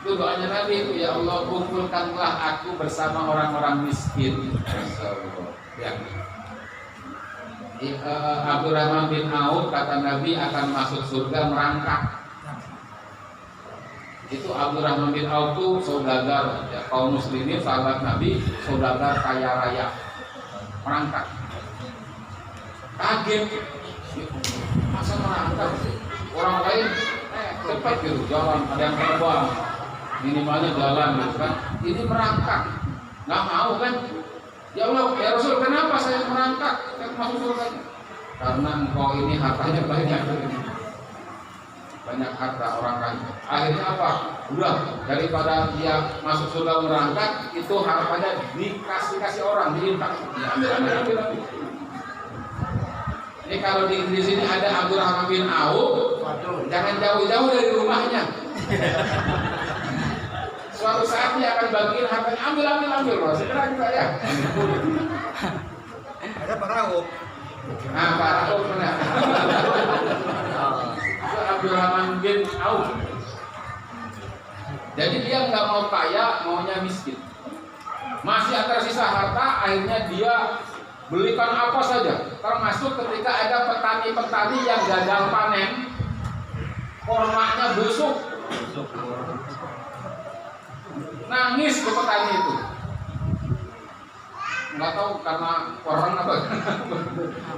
Itu doanya Nabi itu, ya Allah kumpulkanlah aku bersama orang-orang miskin. Insyaallah. Ya. Abdurrahman bin Auf kata Nabi akan masuk surga merangkak. Itu Abdurrahman bin Auf itu saudagar ya, kaum muslimin sahabat Nabi, saudagar kaya raya, merangkak. Kaget, masa merangkak? Orang lain cepat gitu jalan, ada yang terbang, minimalnya jalan gitu kan. Ini merangkak, nggak mau kan? Ya Allah, ya Rasul, kenapa saya merangkak masuk surga? Karena engkau ini hartanya banyak. Banyak harta orang kaya. Akhirnya apa? Udah, daripada dia masuk surga merangkak, itu hartanya dikasih orang, diinfak. Ini kalau di sini ada Abdurrahman bin Auf, jangan jauh-jauh dari rumahnya. Suatu saat dia akan bagiin hartanya, ambil, segera juga ya. Ada Pak Rauf. Nah, Pak Rauf benar. Itu Abdurrahman bin Auf. Jadi dia nggak mau kaya, maunya miskin. Masih tersisa harta, akhirnya dia belikan apa saja. Termasuk ketika ada petani-petani yang gagal panen, kormanya busuk. Nangis ke petani itu, nggak tahu karena orang apa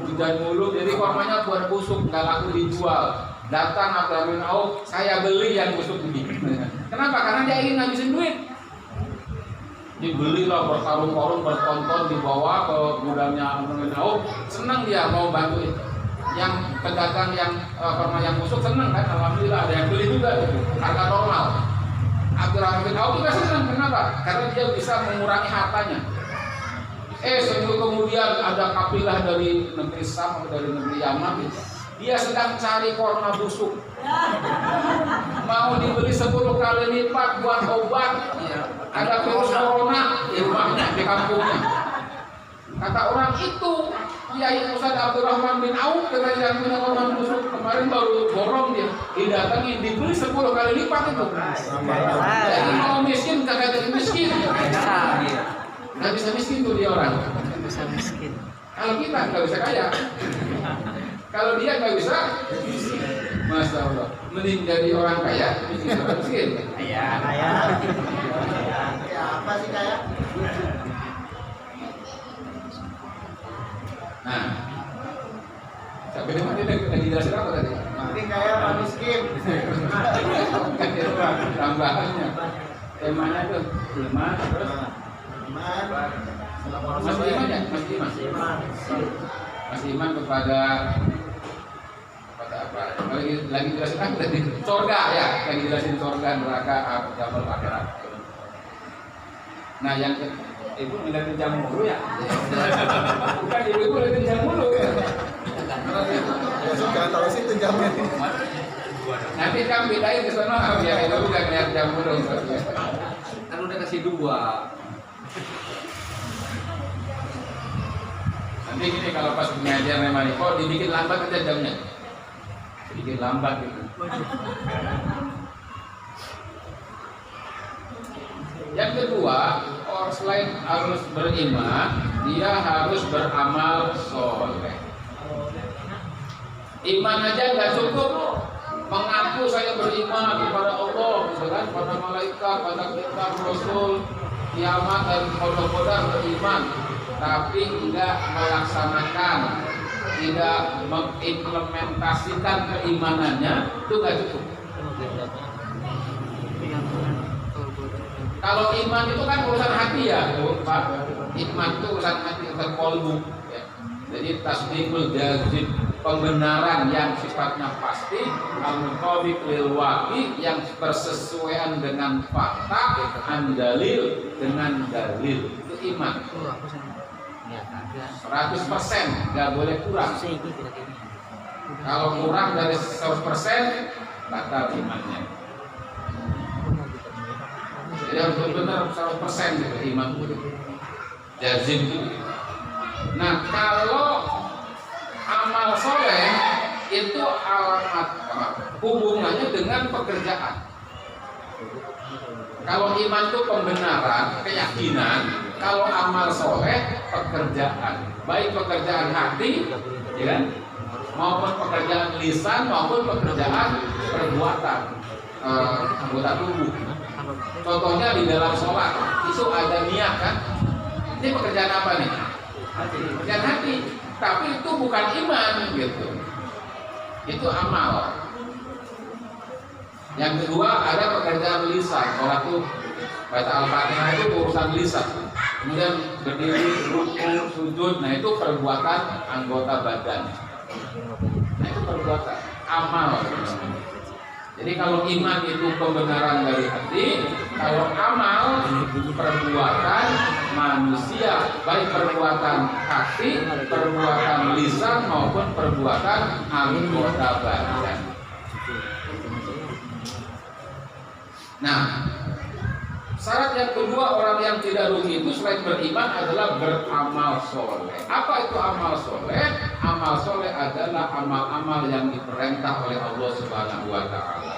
hujan mulu, jadi kormanya buat busuk, nggak laku dijual. Datang Abdurrahman bin Auf, saya beli yang busuk ini. Kenapa? Karena dia ingin ngabisin duit. Dibelilah berkarung-karung, berton-ton, dibawa ke gudangnya Abdurrahman bin Auf. Senang dia mau bantuin. Yang pedagang yang korma yang busuk senang kan, alhamdulillah ada yang beli juga, harga normal. Abdurrahman bin Auf juga senang, kenapa? Karena dia bisa mengurangi hartanya. Seminggu kemudian ada kafilah dari negeri Sam atau dari negeri Yaman, dia sedang cari korma busuk, mau dibeli 10 kali lipat buat obat. Ada virus corona di rumahnya, di kampungnya. Kata orang itu, Kiai Ustaz Abdurrahman bin Auf dengan yang punya korma busuk kemarin baru borong dia, didatangin, dibeli 10 kali lipat itu. Jadi mau miskin kagak jadi miskin. Nggak bisa miskin tuh dia orang. Nggak bisa miskin. Kalau kita nggak bisa kaya. Kalau dia nggak bisa, Masya Allah, mending jadi orang kaya, miskin. Kaya. Ya apa sih kaya? Nah, sampai di mana lagi jelasin apa tadi? Ini kaya apa miskin? Tambahannya, temanya tuh iman terus. Masih iman ya? Masih iman kepada apa? lagi jelasin apa tadi? Surga ya, lagi jelasin surga, neraka, amal akhirat. Nah yang ibu ngeliatin jam mulu ya? Bukan ibu ngeliatin jam mulu ya? Suka tahu sih itu jamnya. Nanti kamu bedain ke sana biar ibu nggak ngeliat jam mulu. Kan udah kasih 2. Nanti gini kalau pas pengajian memang kok dibikin lambat aja jamnya, sedikit lambat gitu. Yang kedua, orang selain harus beriman, dia harus beramal soleh. Iman aja nggak cukup, mengaku saya beriman kepada Allah, misalkan pada malaikat, pada kitab, rasul, kiamat dan kodok-kodok beriman, tapi tidak melaksanakan, tidak mengimplementasikan keimanannya, itu nggak cukup. Kalau iman itu kan urusan hati ya, Pak. Iman itu urusan hati, urusan kolbu. Ya. Jadi tasdikul jazib, pembenaran yang sifatnya pasti, al-muqabiq lil waqi, yang bersesuaian dengan fakta, andalil dengan dalil. Itu iman. 100%, nggak boleh kurang. Kalau kurang dari 100%, batal imannya. Jadi harus benar 100% gitu iman jazim itu. Nah kalau amal soleh itu alamat hubungannya dengan pekerjaan. Kalau iman itu pembenaran, keyakinan. Kalau amal soleh pekerjaan, baik pekerjaan hati, ya kan? Maupun pekerjaan lisan, maupun pekerjaan perbuatan anggota tubuh. Contohnya di dalam sholat itu ada niat kan? Ini pekerjaan apa nih? Pekerjaan hati. Tapi itu bukan iman gitu. Itu amal. Yang kedua ada pekerjaan lisan. Sholat itu baca Al-Fatihah itu urusan lisan. Kemudian berdiri, rukuk, sujud. Nah itu perbuatan anggota badan. Nah itu perbuatan amal. Jadi kalau iman itu pembenaran dari hati, kalau amal perbuatan manusia, baik perbuatan hati, perbuatan lisan maupun perbuatan anggota badan. Nah, syarat yang kedua orang yang tidak rugi itu selain beriman adalah beramal soleh. Apa itu amal soleh? Amal soleh adalah amal-amal yang diperintah oleh Allah Subhanahu wa Ta'ala,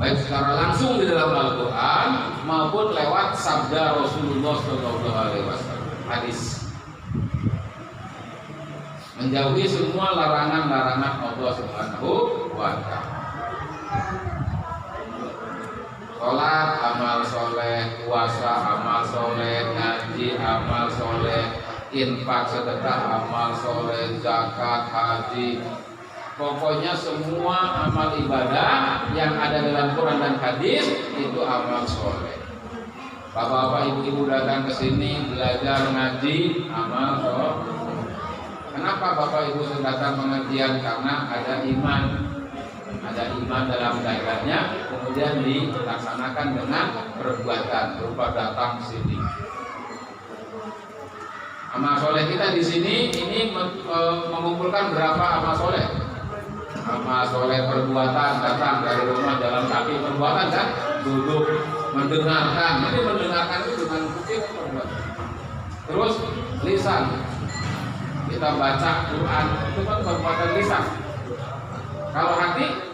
baik secara langsung di dalam Al-Quran maupun lewat sabda Rasulullah SAW. Hadis menjauhi semua larangan-larangan Allah Subhanahu wa Ta'ala. Sholat amal soleh, puasa amal soleh, ngaji amal soleh, infak sedekah amal soleh, zakat, haji. Pokoknya semua amal ibadah yang ada dalam Quran dan hadis itu amal soleh. Bapak-bapak, ibu-ibu datang ke sini belajar ngaji, amal soleh. Kenapa bapak ibu datang pengajian? Karena ada iman. Ada iman dalam daerahnya, kemudian dilaksanakan dengan perbuatan berupa datang ke sini. Amal soleh kita di sini ini mengumpulkan berapa amal soleh? Amal soleh perbuatan, datang dari rumah jalan kaki, perbuatan kan, duduk, mendengarkan. Nanti mendengarkan itu dengan kuping perbuatan. Terus lisan, kita baca Quran itu kan perbuatan lisan. Kalau hati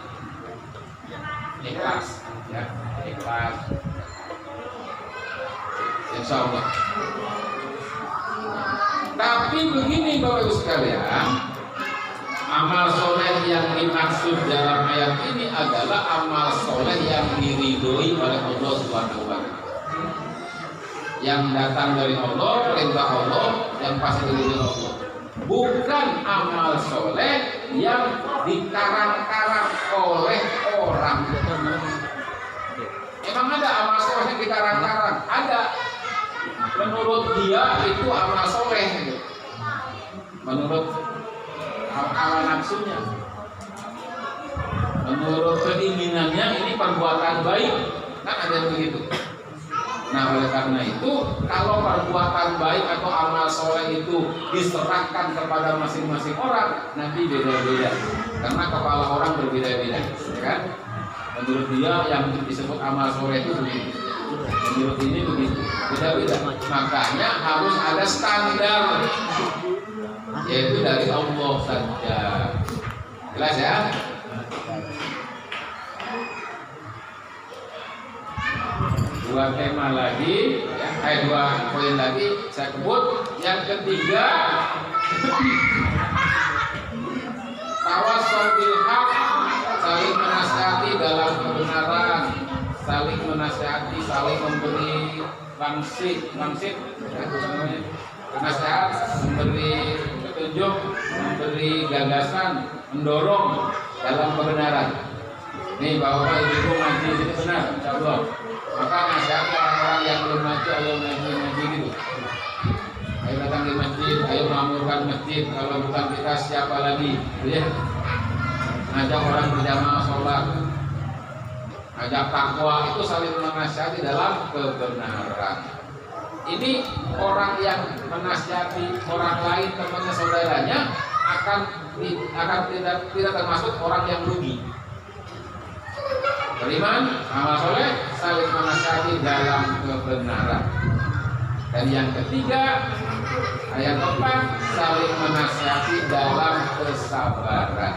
ikhlas, ya ikhlas, insya Allah. Tapi begini Bapak Ibu sekalian, amal soleh yang dimaksud dalam ayat ini adalah amal soleh yang diridhoi oleh Allah Subhanahu wa Ta'ala, yang datang dari Allah, perintah Allah, yang pasti diridhoi Allah. Bukan amal soleh yang dikarang-karang oleh orang. Emang ada amal soleh yang dikarang-karang? Ada. Menurut dia itu amal soleh. Menurut hawa nafsunya. menurut keinginannya ini perbuatan baik, kan ada yang begitu. Nah oleh karena itu kalau perbuatan baik atau amal soleh itu diserahkan kepada masing-masing orang, nanti beda-beda karena kepala orang berbeda-beda, ya kan? Menurut dia yang disebut amal soleh itu begitu, menurut ini begitu, beda-beda. Makanya harus ada standar, yaitu dari Allah saja. Jelas ya? Dua tema lagi, ya, dua poin lagi saya sebut. Yang ketiga, tawassul bil haq, saling menasihati dalam kebenaran, saling menasihati, saling memberi wangsit, nasihat, memberi petunjuk, memberi gagasan, mendorong dalam kebenaran. Nih bapak ibu ngaji ini benar, insyaallah. Maka nasihat orang-orang yang belum ngaji, ayo ngaji gitu. Ayo datang di masjid, ayo mengamalkan masjid. Kalau bukan kita siapa lagi, gitu ya? Ngajak orang berjamaah sholat, ngajak takwa, itu saling menasihati dalam kebenaran. Ini orang yang menasihati orang lain, temannya, saudaranya akan tidak termasuk orang yang rugi. Beriman, amal soleh, saling menasihati dalam kebenaran. Dan yang ketiga, ayat keempat, saling menasihati dalam kesabaran.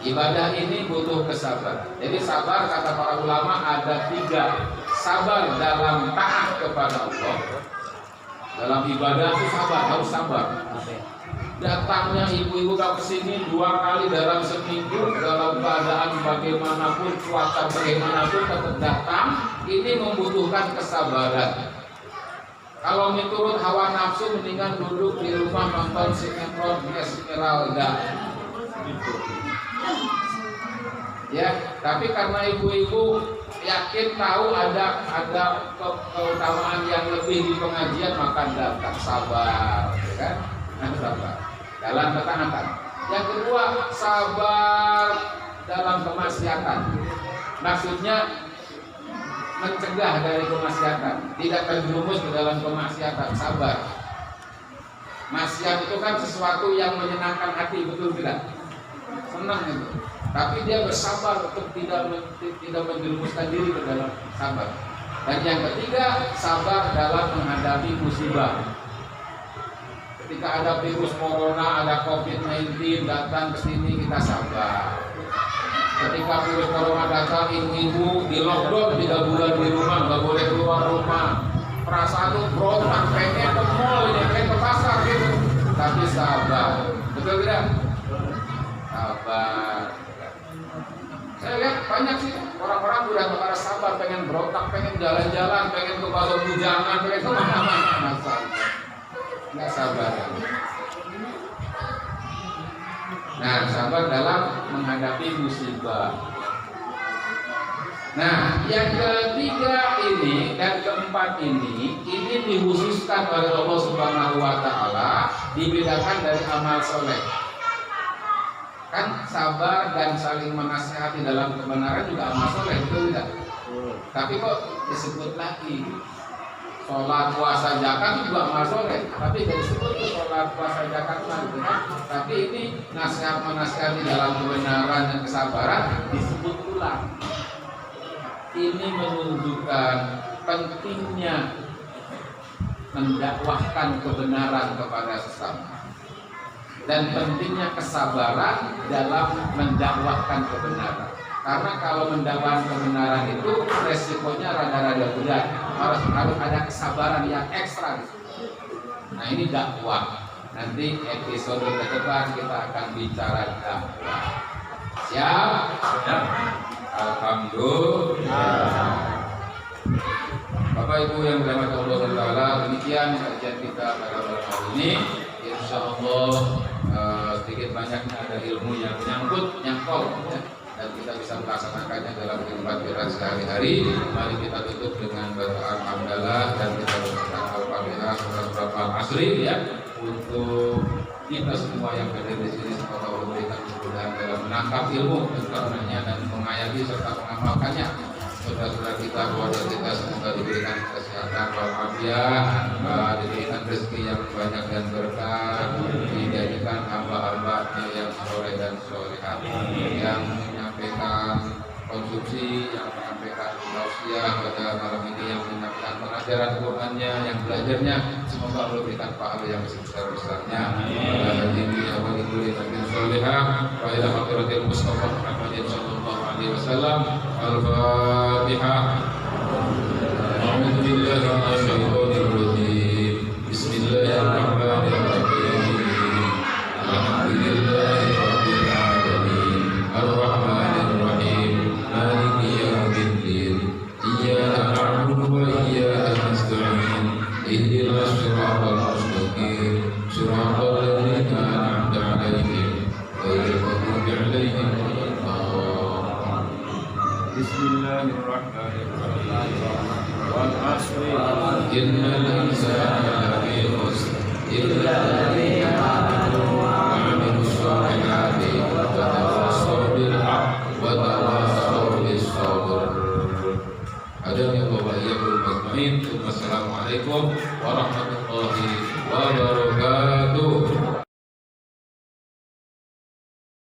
Ibadah ini butuh kesabaran. Jadi sabar kata para ulama ada 3. Sabar dalam taat kepada Allah. Dalam ibadah itu sabar, harus sabar. Datangnya ibu-ibu ke sini 2 kali dalam seminggu, dalam keadaan bagaimanapun, cuaca bagaimanapun tetap datang, ini membutuhkan kesabaran. Kalau menurut hawa nafsu, mendingan duduk di rumah nonton sinetron Esmeralda. Gitu. Ya, tapi karena ibu-ibu yakin tahu ada keutamaan yang lebih di pengajian, maka datang, sabar, ya kan? Nah, sabar dalam ketaatan. Yang kedua, sabar dalam kemaksiatan. Maksudnya mencegah dari kemaksiatan, tidak terjerumus ke dalam kemaksiatan, sabar. Maksiat itu kan sesuatu yang menyenangkan hati, betul tidak? Senang itu. Tapi dia bersabar untuk tidak menjerumuskan diri ke dalam sabar. Dan yang ketiga, sabar dalam menghadapi musibah. Ketika ada virus corona, ada COVID-19 datang ke sini, kita sabar. Ketika virus corona datang, ibu-ibu di lockdown 3 bulan di rumah, nggak boleh keluar rumah. Perasaan tuh berontak, pengen ke mall, pengen ke pasar gitu. Tapi sabar, betul tidak? Sabar. Saya lihat banyak sih orang-orang udah kepada sabar, pengen berontak, pengen jalan-jalan, pengen ke pasar bujangan, pengen kemana-mana. Nggak sabar. Nah, sabar dalam menghadapi musibah. Nah, yang ketiga ini dan keempat ini dikhususkan oleh Allah Subhanahu Wa Taala, dibedakan dari amal soleh. Kan sabar dan saling menasihati dalam kebenaran juga amal soleh, betul tidak? Tapi kok disebut lagi sholat, puasa, zakat juga amal soleh, tapi tidak disebut sholat, puasa, zakat lagi. Tapi ini nasihat menasihati dalam kebenaran dan kesabaran disebut ulang. Ini menunjukkan pentingnya mendakwahkan kebenaran kepada sesama dan pentingnya kesabaran dalam mendakwahkan kebenaran. Karena kalau mendakwahkan kebenaran itu resikonya rada-rada berat, harus ada kesabaran yang ekstra. Nah ini dakwah. Nanti episode ke depan kita akan bicara dakwah. Siap? Siap. Alhamdulillah. Bapak Ibu yang dirahmati Allah Taala, demikian kajian kita pada malam hari ini. Insya Allah sedikit banyaknya ada ilmu yang nyangkut, nyangkol, ya, dan kita bisa melaksanakannya dalam kehidupan kita sehari-hari. Mari kita tutup dengan bacaan hamdalah dan kita berdoa Al-Fatihah surat Al-Asri ya, untuk kita semua yang hadir di sini semoga Allah memberikan kemudahan dalam menangkap ilmu dan karenanya dan mengayapi serta mengamalkannya. Saudara-saudara kita, keluarga kita semoga diberikan kesehatan walafiat, diberikan rezeki yang banyak dan berkah, dijadikan hamba-hambanya yang soleh dan solehah, yang menyampaikan konsumsi, yang menyampaikan tausiah pada malam ini, yang menyampaikan pengajaran Qurannya, yang belajarnya, semoga Allah berikan pahala yang sebesar-besarnya. Ini awal itu Nabi Solehah, wa ila hadratil Mustafa Muhammadin sallallahu alaihi wasallam. Al-Fatihah. A'udzu billahi minasyaitonir rajim. Bismillahirrahmanirrahim. Alhamdulillahi rabbil alamin. Ar-Rahmanir Rahim. Maliki yaumiddin. Iyyaka na'budu wa iyyaka nasta'in. Ihdinas siratal mustaqim. Siratal ladzina an'amta 'alaihim ghairil maghdubi 'alaihim waladdallin. Bismillahirrahmanirrahim. Wal 'asri innal insana lafi khusr illa alladziina aamanu wa 'amilus shalihati wa tawassaw bil haqqi wa tawassaw bis sabr. Adanya wa iyyakum ajmain. Wassalamualaikum warahmatullahi wabarakatuh.